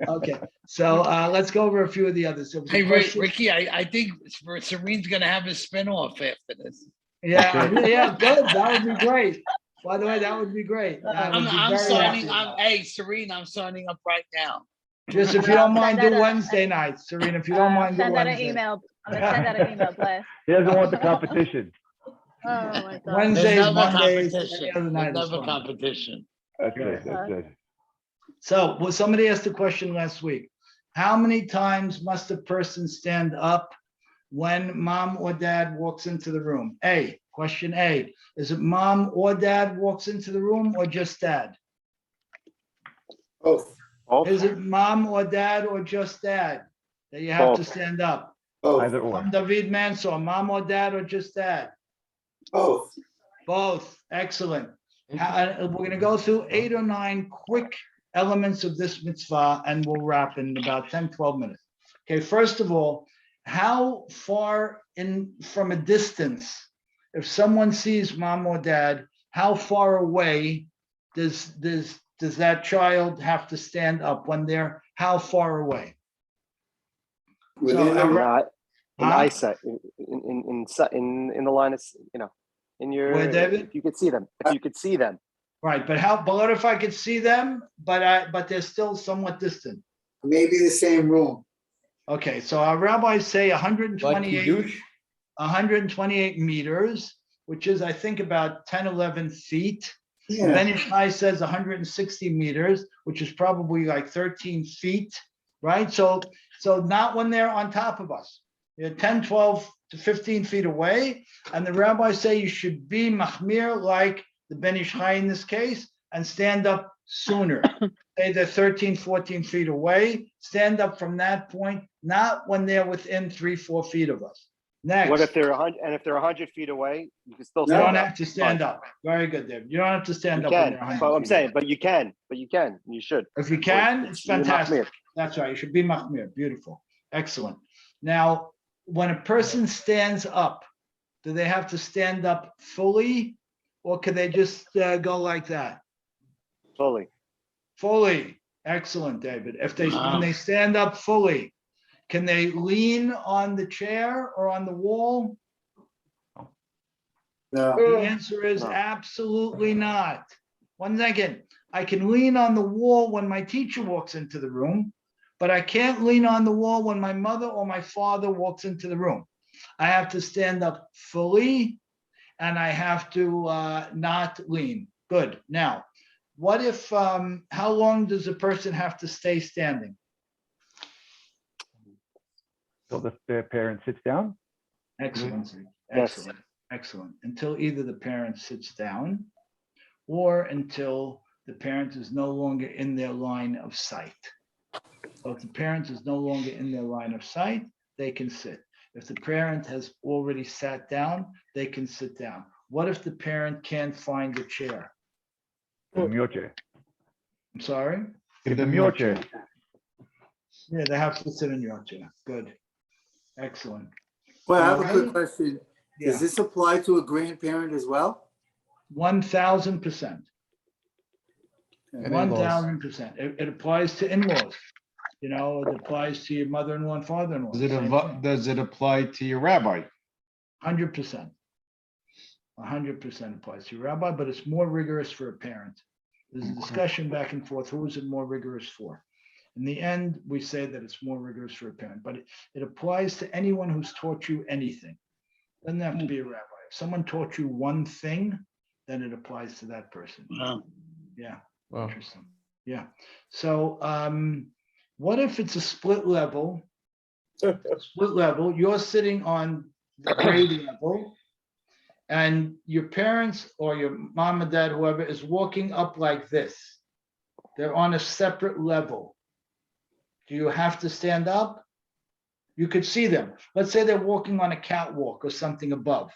Okay, so let's go over a few of the others. Hey, Ricky, I think Serene's going to have a spinoff after this. Yeah, good. That would be great. By the way, that would be great. I'm signing. Hey, Serene, I'm signing up right now. Just if you don't mind, do Wednesday nights, Serene. If you don't mind, do send out an Wednesday. email. I'm gonna send out an email, Bless. He doesn't want the competition. Oh my God. Wednesdays, Mondays, competition. any other night is There's never fine. competition. That's good. That's good. So, well, somebody asked a question last week. How many times must a person stand up when mom or dad walks into the room? Question A, is it mom or dad walks into the room or just dad? Both. Is it mom or dad or just dad that you have to Both. stand up? Either or. From David Mansour, mom or dad or just dad? Both. Both. Excellent. We're going to go through 8 or 9 quick elements of this mitzvah and we'll wrap in about 10, 12 minutes. Okay, first of all, how far in from a distance, if someone sees mom or dad, how far away does that child have to stand up when they're how far away? Within In eyesight, in the line of, in your, Where, David? if you could see them, Right, but what if I could see them, but they're still somewhat distant? Maybe the same room. Okay, so our rabbis say 128 meters, which is, I think, about 10, 11 feet. Yeah. Ben Ish Chai says 160 meters, which is probably like 13 feet, right? So not when they're on top of us. They're 10, 12 to 15 feet away. And the rabbis say you should be machmir like the Ben Ish Chai in this case and stand up sooner. Say they're 13, 14 feet away. Stand up from that point, not when they're within 3, 4 feet of us. Next. What if they're 100? And if they're 100 feet away, you can still You stand don't up. have to stand up. Very good, David. You don't have to stand You up when can, you're 100 but I'm feet saying, away. but you can, you should. If you can, it's You're fantastic. machmir. That's right. You should be machmir. Beautiful. Excellent. Now, when a person stands up, do they have to stand up fully or can they just go like that? Fully. Fully. Excellent, David. When they stand up fully, can they lean on the chair or on the wall? No. The answer is No. absolutely not. One second. I can lean on the wall when my teacher walks into the room, but I can't lean on the wall when my mother or my father walks into the room. I have to stand up fully and I have to not lean. Good. Now, what if, how long does a person have to stay standing? So the parent sits down? Excellent. Yes. Excellent. Excellent. Until either the parent sits down or until the parent is no longer in their line of sight. So if the parent is no longer in their line of sight, they can sit. If the parent has already sat down, they can sit down. What if the parent can't find a chair? In your chair. I'm sorry? Give them your chair. Yeah, they have to sit in your chair. Good. Excellent. Well, I have a Alright. quick question. Yeah, Does this apply to a grandparent as well? 1,000%. And in-laws. 1,000%. It applies to in-laws. It applies to your mother-in-law and father-in-law. Does it apply to your rabbi? 100%. 100% applies to your rabbi, but it's more rigorous for a parent. There's a discussion back and forth. Who is it more rigorous for? In the end, we say that it's more rigorous for a parent, but it applies to anyone who's taught you anything. Doesn't have to be a rabbi. If someone taught you one thing, then it applies to that person. Wow. Yeah, Wow. interesting. Yeah. So what if it's a split level? Split level, you're sitting on the grade level, and your parents or your mom and dad, whoever, is walking up like this. They're on a separate level. Do you have to stand up? You could see them. Let's say they're walking on a catwalk or something above.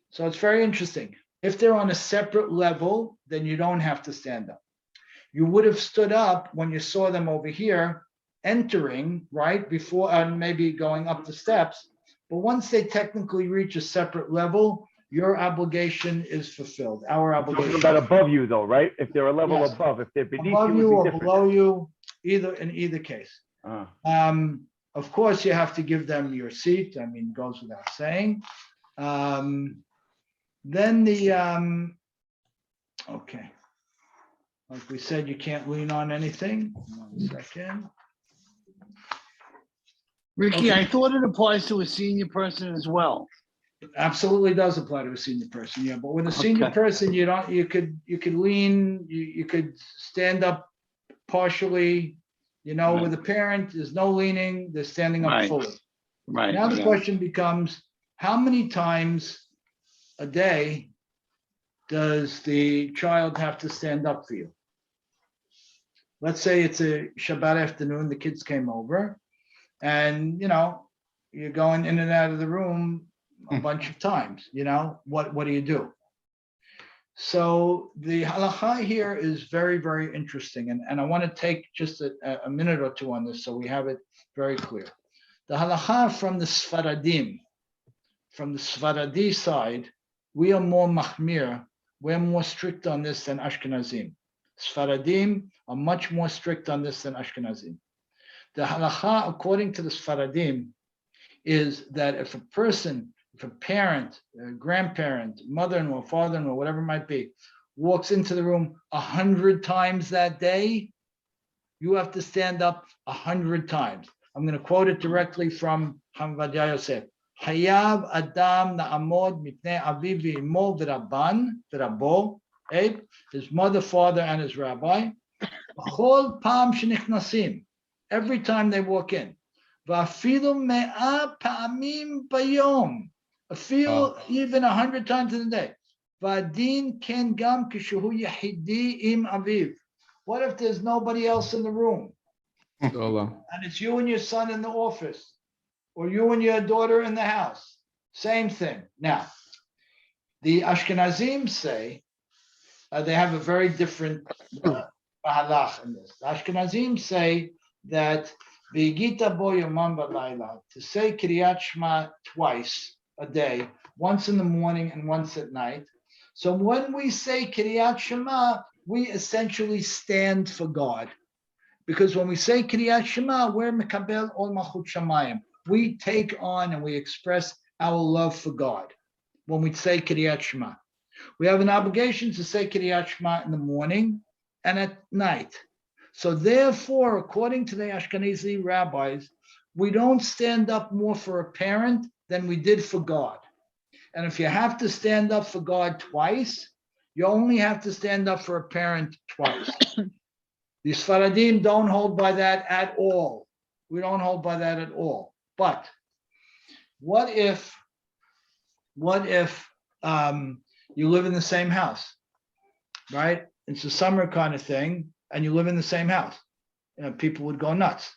So it's very interesting. If they're on a separate level, then you don't have to stand up. You would have stood up when you saw them over here entering, right, before and maybe going up the steps. But once they technically reach a separate level, your obligation is fulfilled. Our obligation. Talking about above you, though, right? If they're a level Yes. above, if they're beneath Above you, you it or would be different. below you, in either case. Of course, you have to give them your seat. I mean, goes without saying. Then the okay, like we said, you can't lean on anything. 1 second. Ricky, Okay. I thought it applies to a senior person as well. It absolutely does apply to a senior person, yeah. But with a senior Okay. person, you don't. You could lean. You could stand up partially. You know, Right. with a parent, there's no leaning. They're standing up Right. fully. Right. Now the yeah. question becomes, how many times a day does the child have to stand up for you? Let's say it's a Shabbat afternoon, the kids came over, and you know, you're going in and out of the room a bunch of times. You know, what do you do? So the halacha here is very, very interesting, and I want to take just a minute or two on this so we have it very clear. The halacha from the Sfaradim, from the Sfaradi side, we are more mahmir, we're more strict on this than Ashkenazim. Sfaradim are much more strict on this than Ashkenazim. The halacha, according to the Sfaradim, is that if a parent, a grandparent, mother-in-law, father-in-law, whatever it might be, walks into the room 100 times that day, you have to stand up 100 times. I'm going to quote it directly from Hamvadia Yosef. Hayav Adam na'amod mipnei aviv v'imo v'rabbo, his mother, father, and his rabbi. Chol pam shenichnasim, every time they walk in. Va'afilu me'a pa'amim bayom, even 100 times in a day. Va'adin ken gam kishehu yehidi im aviv. What if there's nobody else in the room? And it's you and your son in the office, or you and your daughter in the house. Same thing. Now, the Ashkenazim say they have a very different halach in this. The Ashkenazim say that v'yigita bo yomam v'layla, to say Kriyat Shema twice a day, once in the morning and once at night. So when we say Kriyat Shema, we essentially stand for God. Because when we say Kriyat Shema, we're mekabel ol malchut shamayim. We take on and we express our love for God when we say Kriyat Shema. We have an obligation to say Kriyat Shema in the morning and at night. So therefore, according to the Ashkenazi rabbis, we don't stand up more for a parent than we did for God. And if you have to stand up for God twice, you only have to stand up for a parent twice. The Sfaradim don't hold by that at all. We don't hold by that at all. But what if you live in the same house, right? It's a summer kind of thing, and you live in the same house. You know, people would go nuts.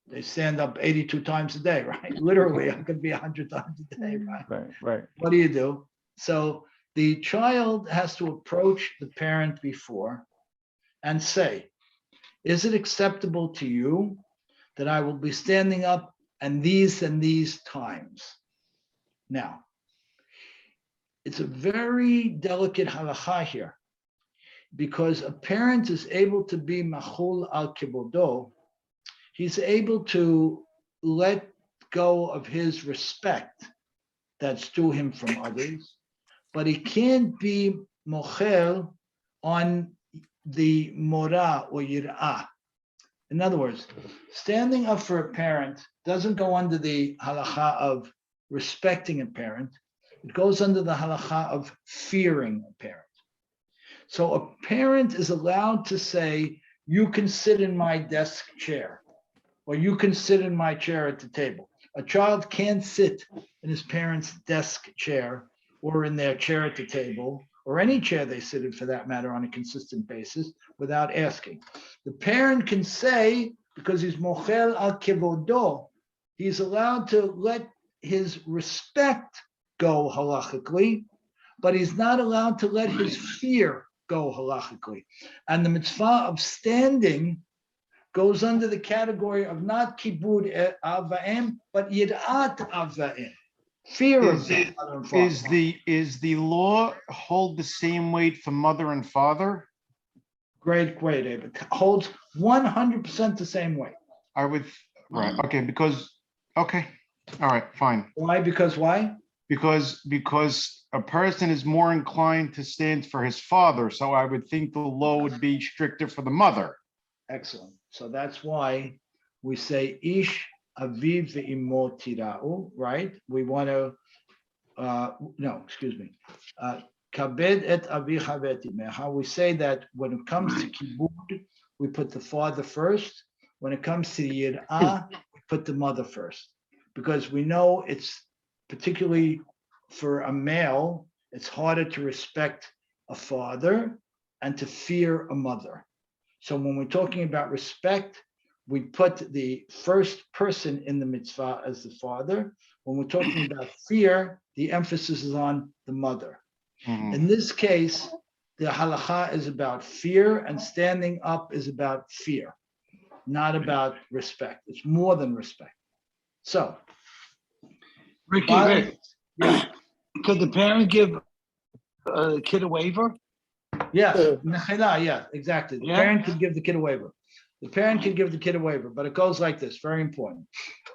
They stand up 82 times a day, right? Literally, it could be 100 times a day, right? Right. What do you do? So the child has to approach the parent before and say, is it acceptable to you that I will be standing up and these times? Now, it's a very delicate halacha here, because a parent is able to be machul al kibodo. He's able to let go of his respect that's due him from others, but he can't be mochel on the morah or yirah. In other words, standing up for a parent doesn't go under the halacha of respecting a parent. It goes under the halacha of fearing a parent. So a parent is allowed to say, you can sit in my desk chair, or you can sit in my chair at the table. A child can't sit in his parent's desk chair or in their chair at the table, or any chair they sit in for that matter on a consistent basis without asking. The parent can say, because he's mochel al kivodo, he's allowed to let his respect go halachically, but he's not allowed to let his fear go halachically. And the mitzvah of standing goes under the category of not kibud ava'im, but yidat ava'im. Fear of the mother and father. Is the law hold the same weight for mother and father? Great, David. Holds 100% the same way. I would, right, okay, okay, all right, fine. Why? Because why? Because a person is more inclined to stand for his father, so I would think the law would be stricter for the mother. Excellent. So that's why we say ish aviv ve'imo tira'u, right? We want to, kabed et avicha ve'timeh. How we say that when it comes to kibud, we put the father first. When it comes to yir'ah, we put the mother first. Because we know it's particularly for a male, it's harder to respect a father and to fear a mother. So when we're talking about respect, we put the first person in the mitzvah as the father. When we're talking about fear, the emphasis is on the mother. In this case, the halacha is about fear, and standing up is about fear, not about respect. It's more than respect. So, Rick, yeah. Could the parent give a kid a waiver? Yes, yeah, exactly. The parent could give the kid a waiver. The parent can give the kid a waiver, but it goes like this, very important.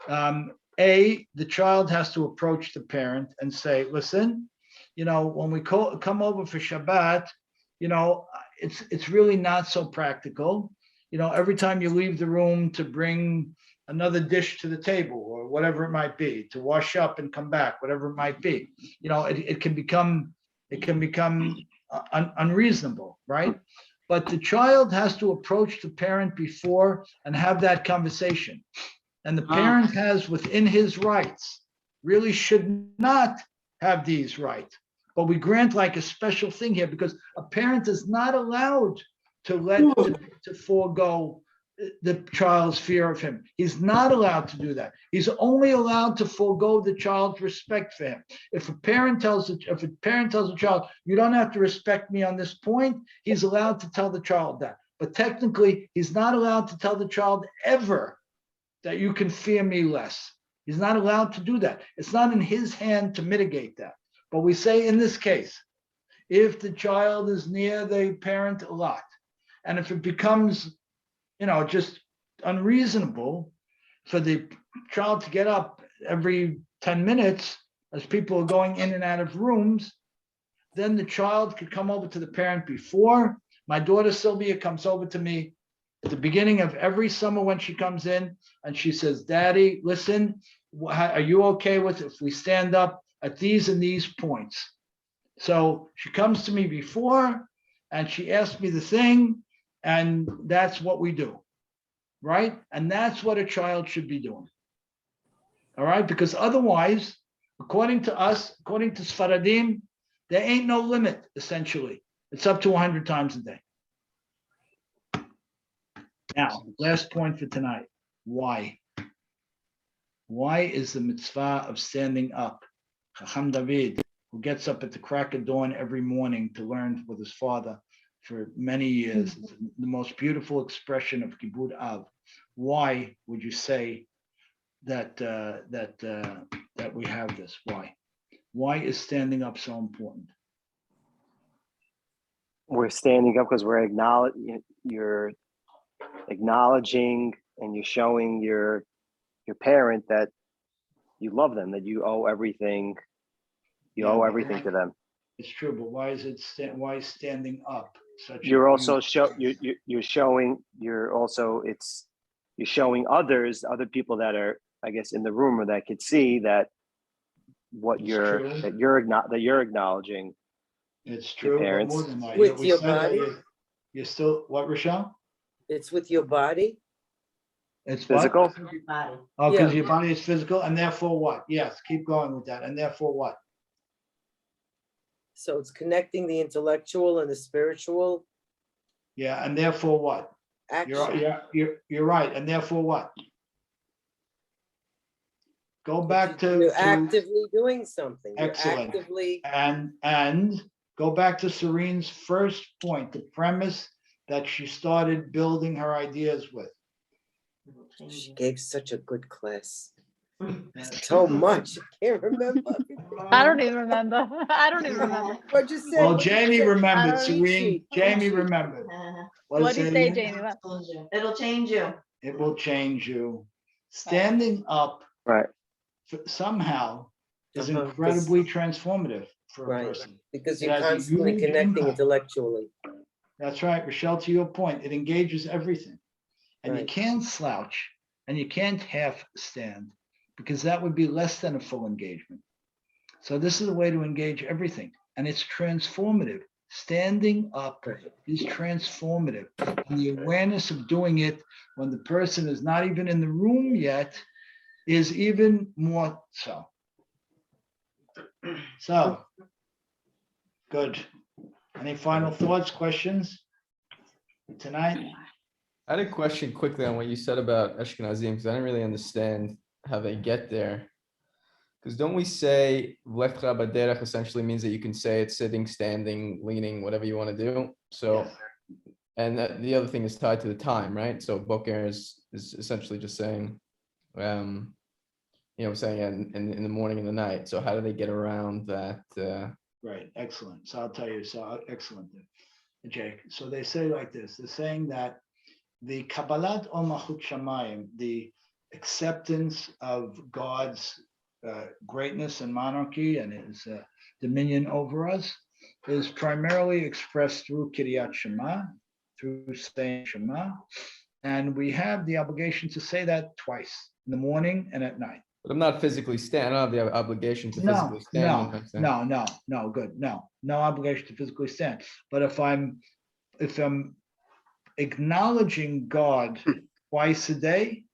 The child has to approach the parent and say, listen, when we come over for Shabbat, it's really not so practical. Every time you leave the room to bring another dish to the table or whatever it might be, to wash up and come back, whatever it might be, it can become unreasonable, right? But the child has to approach the parent before and have that conversation. And the parent has within his rights, really should not have these rights. But we grant like a special thing here because a parent is not allowed to forego the child's fear of him. He's not allowed to do that. He's only allowed to forego the child's respect for him. If a parent tells the child, you don't have to respect me on this point, he's allowed to tell the child that. But technically, he's not allowed to tell the child ever that you can fear me less. He's not allowed to do that. It's not in his hand to mitigate that. But we say in this case, if the child is near the parent a lot, and if it becomes just unreasonable for the child to get up every 10 minutes as people are going in and out of rooms, then the child could come over to the parent before. My daughter Sylvia comes over to me at the beginning of every summer when she comes in, and she says, Daddy, listen, are you okay with if we stand up at these and these points? So she comes to me before and she asks me the thing, and that's what we do, right? And that's what a child should be doing, all right? Because otherwise, according to us, according to Sfaradim, there ain't no limit, essentially. It's up to 100 times a day. Now, last point for tonight. Why? Why is the mitzvah of standing up? Chacham David, who gets up at the crack of dawn every morning to learn with his father for many years, it's the most beautiful expression of Kibud Av. Why would you say that that we have this? Why? Why is standing up so important? We're standing up because you're acknowledging and you're showing your parent that you love them, that you owe everything. You owe everything to them. It's true, but why is why is standing up such? You're also you're showing. You're also it's you're showing other people that are, I guess, in the room or that could see that what It's you're true. that you're acknowledging. It's Your true, but parents. more than that, With we your said that body? you're still, what, Rochelle? It's with your body? It's Physical? what? Your body. Oh, because Yeah. your body is physical, and therefore what? Yes, keep going with that. And therefore what? So it's connecting the intellectual and the spiritual Yeah, and therefore what? action. You're right. And therefore what? Go back to You're actively doing something. You're Excellent. actively, and go back to Serene's first point, the premise that she started building her ideas with. she gave such a good class. So much. I can't remember. I don't even remember. I don't even remember. What you said? Well, what you Jamie said? remembered, I don't- Serene. Jamie remembered. What do you say, Jamie? It'll change you. It will change you. Standing up Right. somehow is Uh-huh, incredibly transformative for a Right. person. Because It you're has a constantly huge connecting impact. intellectually. That's right, Rochelle, to your point, it engages everything. And you Right. can't slouch and you can't half stand because that would be less than a full engagement. So this is a way to engage everything and it's transformative. Standing up Right. is transformative. And the awareness of doing it when the person is not even in the room yet is even more so. So, good. Any final thoughts, questions tonight? I had a question quickly on what you said about Ashkenazim, because I didn't really understand how they get there. Because don't we say V'lecha b'derech essentially means that you can say it sitting, standing, leaning, whatever you want to do. So, Yes. and the other thing is tied to the time, right? So Boker is essentially just saying, saying in the morning and the night. So how do they get around that? Right, excellent. So I'll tell you, excellent, Jake. So they say like this, they're saying that the Kabbalat Ol Malchut Shamayim, the acceptance of God's greatness and monarchy and his dominion over us is primarily expressed through Kiryat Shema, through saying Shema. And we have the obligation to say that twice, in the morning and at night. But I'm not physically stand. I don't have the obligation to physically stand. No, good. No obligation to physically stand. But if I'm acknowledging God twice a day,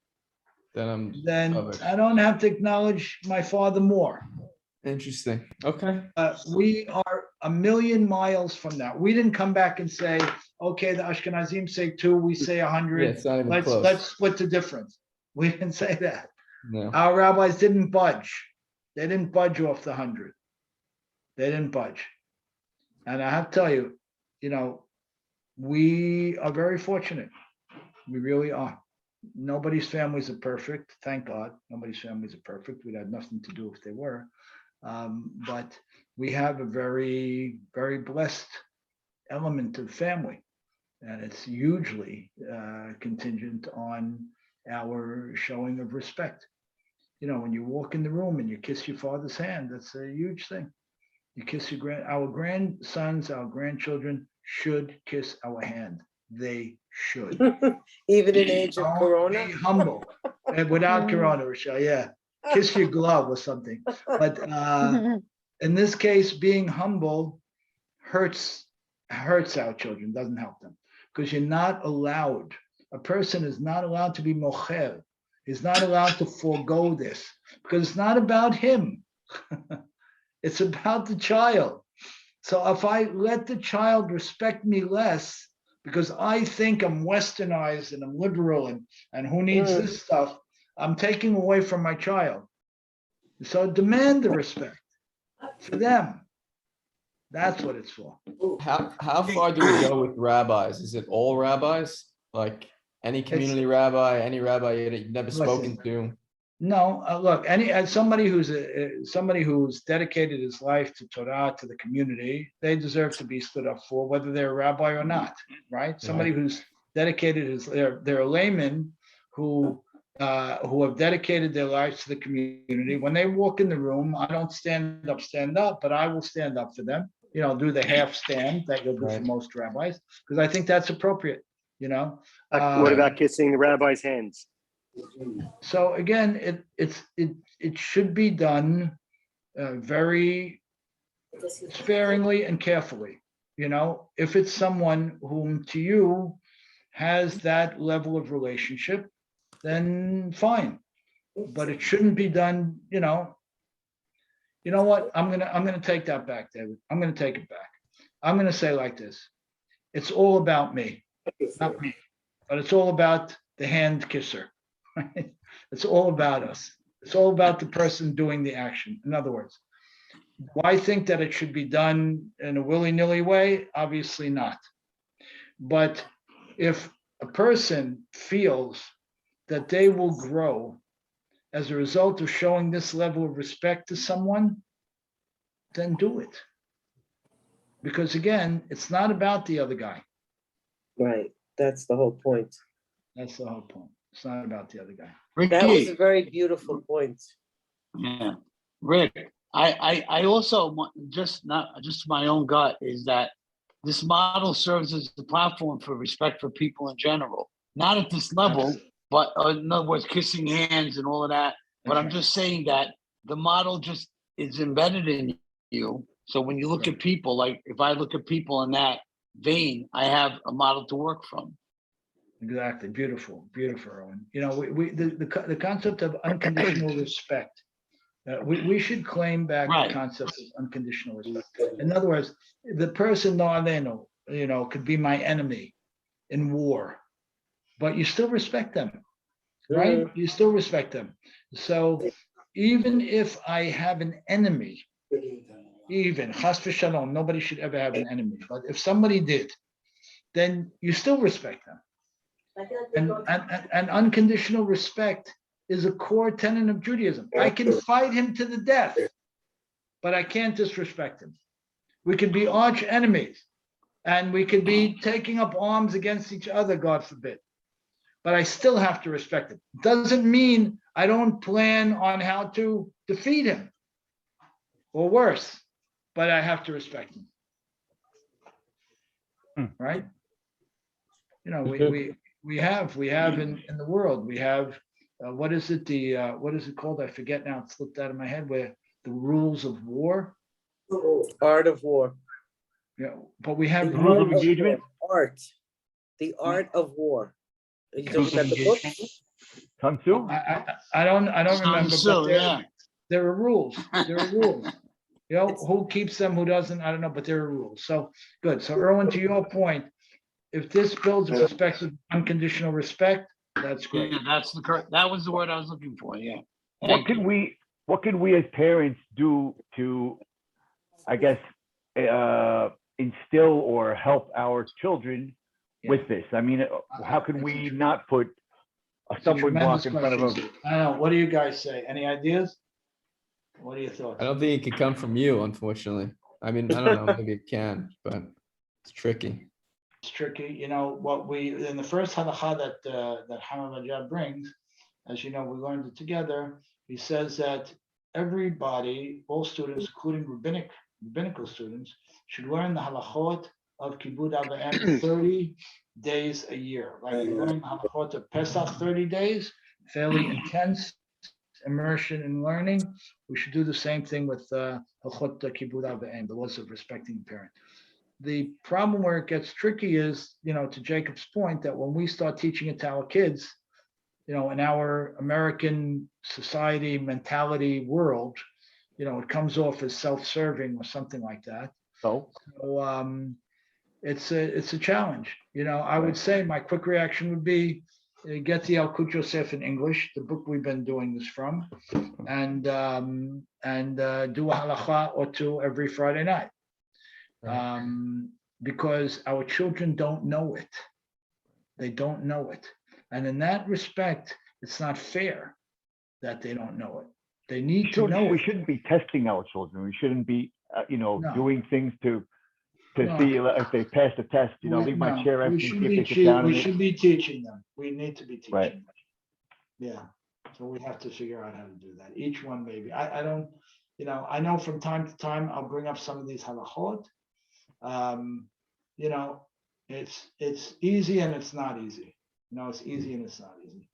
then covered. I don't have to acknowledge my Father more. Interesting. Okay. We are a million miles from that. We didn't come back and say, okay, the Ashkenazim say 2, we say 100. Yeah, it's not even close. Let's split the difference. We didn't say that. No. Our rabbis didn't budge. They didn't budge off the 100. They didn't budge. And I have to tell you, we are very fortunate. We really are. Nobody's families are perfect. Thank God. Nobody's families are perfect. We'd have nothing to do if they were. But we have a very, very blessed element of family. And it's hugely contingent on our showing of respect. When you walk in the room and you kiss your father's hand, that's a huge thing. You kiss our grandsons, our grandchildren should kiss our hand. They should. Even in age of Don't Corona? Be humble. And without Corona, Rochelle, yeah. Kiss your glove or something. But in this case, being humble hurts our children, doesn't help them. Because you're not allowed, a person is not allowed to be mocher. He's not allowed to forego this because it's not about him. It's about the child. So if I let the child respect me less because I think I'm westernized and I'm liberal and who needs this stuff, I'm taking away from my child. So demand the respect for them. That's what it's for. How far do we go with rabbis? Is it all rabbis? Like any community rabbi, any rabbi that you've never spoken to? No, look, as somebody who's dedicated his life to Torah, to the community, they deserve to be stood up for, whether they're a rabbi or not, right? Somebody who's dedicated they're a layman who have dedicated their lives to the community. When they walk in the room, I don't stand up, but I will stand up for them. Do the half stand that you'll do for most rabbis, because I think that's appropriate. What about kissing the rabbi's hands? So again, it should be done very sparingly and carefully. You know, if it's someone whom to you has that level of relationship, then fine. But it shouldn't be done, you know. You know what? I'm gonna take that back, David. I'm gonna take it back. I'm gonna say like this. It's all about me, not me, but it's all about the hand kisser. Right? It's all about us. It's all about the person doing the action. In other words, do I think that it should be done in a willy-nilly way? Obviously not. But if a person feels that they will grow as a result of showing this level of respect to someone, then do it. Because again, it's not about the other guy. Right. That's the whole point. That's the whole point. It's not about the other guy. That was a Ricky, very beautiful point. yeah, Rick, I also just my own gut is that this model serves as the platform for respect for people in general, not at this level, but in other words, kissing hands and all of that. But I'm just saying that the model just is embedded in you. So when you look at people, like if I look at people in that vein, I have a model to work from. Exactly. Beautiful, beautiful, Owen. You know, the concept of unconditional respect. We should claim back the concept of unconditional respect. In other words, the person you know, could be my enemy in war, but you still respect them, right? You still respect them. So even if I have an enemy, even chas v'shalom, nobody should ever have an enemy. But if somebody did, then you still respect them. And unconditional respect is a core tenet of Judaism. I can fight him to the death, but I can't disrespect him. We could be arch enemies and we could be taking up arms against each other, God forbid. But I still have to respect him. Doesn't mean I don't plan on how to defeat him or worse, but I have to respect him. Right? You know, we have in the world, we have what is it called? I forget now, it slipped out of my head, where the rules of war. Art of war. Yeah, but we have the rules of engagement. Art. The art of war. Are you talking about the book? Sun Tzu? I don't remember, Tzu, but there are rules. There are rules. You know, who keeps them, who doesn't, I don't know, but there are rules. So good. So Erwin, to your point, if this builds a perspective of unconditional respect, that's great. Yeah, that's the correct. That was the word I was looking for. Yeah. What can we as parents do to, I guess, instill or help our children with this? I mean, how can we not put a stumbling block in front of them? I don't know. What do you guys say? Any ideas? What are your thoughts? I don't think it could come from you, unfortunately. I mean, I don't know, maybe it can, but it's tricky. It's tricky. You know, what we, in the first halakha that Hamad brings, as you know, we learned it together. He says that everybody, all students, including rabbinical students, should learn the halachot of Kibud Avayim 30 days a year. Like we learn the halachot of Pesach 30 days, fairly intense immersion in learning. We should do the same thing with halachot Kibud Avayim, the laws of respecting the parent. The problem where it gets tricky is, you know, to Jacob's point, that when we start teaching it to our kids, you know, in our American society mentality world, you know, it comes off as self-serving or something like that. So it's a challenge. You know, I would say my quick reaction would be get the Yalkut Yosef in English, the book we've been doing this from, and do a halacha or two every Friday night. Because our children don't know it. They don't know it. And in that respect, it's not fair that they don't know it. They need to know We it. shouldn't be testing our children. We shouldn't be, doing things to see if they pass the test. You know, leave my chair empty, see if they sit down. We should be teaching them. We need to be teaching them. Yeah. So we have to figure out how to do that. Each one maybe. I don't, you know, I know from time to time I'll bring up some of these halachot. You know, it's easy and it's not easy. You know, it's easy and it's not easy.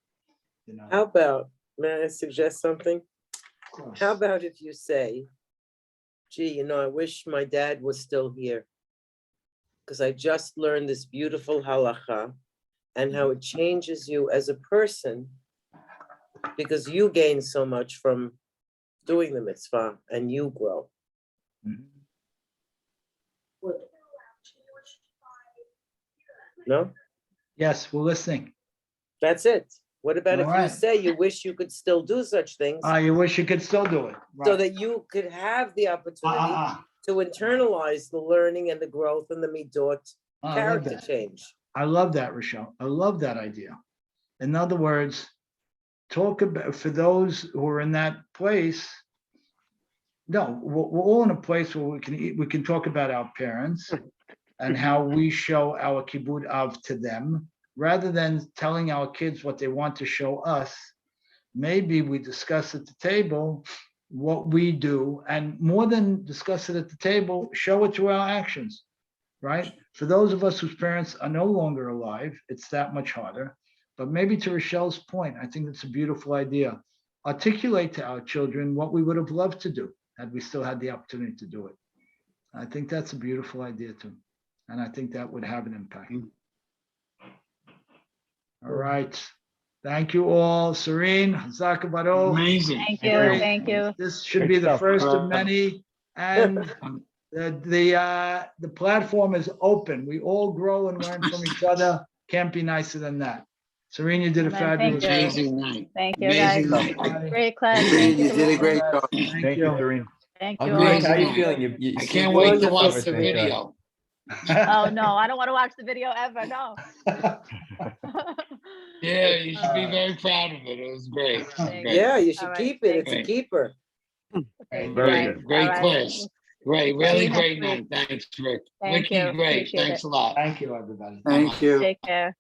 you know. How about, may I suggest something? Of course. How about if you say, gee, you know, I wish my dad was still here, because I just learned this beautiful halacha and how it changes you as a person, because you gain so much from doing the mitzvah and you grow. Mhm. No? Yes, we're listening. That's it. What about All if you right. say you wish you could still do such things You wish you could still do it. so Right. that you could have the opportunity to internalize the learning and the growth and the midot, I love character that. change. I love that, Rochelle. I love that idea. In other words, talk about, for those who are in that place. No, we're all in a place where we can talk about our parents and how we show our kibud av to them, rather than telling our kids what they want to show us. Maybe we discuss at the table what we do, and more than discuss it at the table, show it through our actions, right? For those of us whose parents are no longer alive, it's that much harder. But maybe to Rochelle's point, I think it's a beautiful idea. Articulate to our children what we would have loved to do had we still had the opportunity to do it. I think that's a beautiful idea too. And I think that would have an impact. All right. Thank you all. Serene, Hazaka Baruch. Amazing. Thank you. Great. Thank you. This should Great be the stuff. first of many. And the platform is open. We all grow and learn from each other. Can't be nicer than that. Serene, you did a Amen. fabulous Thank you. job. Amazing night. Thank you, guys. Amazing night. Everybody. Great class. Serene, Thank you you. did a great job. Thank you, Serene. Thank you. Rick, all. how you Amazing. feeling? You I seem can't wait to Wonderful, watch the Serene. video. Oh, no, I don't want to watch the video ever. No. Yeah, you should be very proud of it. It was great. Thank Great. Yeah, you All should right. keep it. It's a Thank keeper. Thank you, Very guys. good. Great All right. class. Great, See really you next great week. night. Thanks, Rick. Thank Ricky, you. great. Appreciate Thanks it. a lot. Thank you, everybody. Thank you. Take care.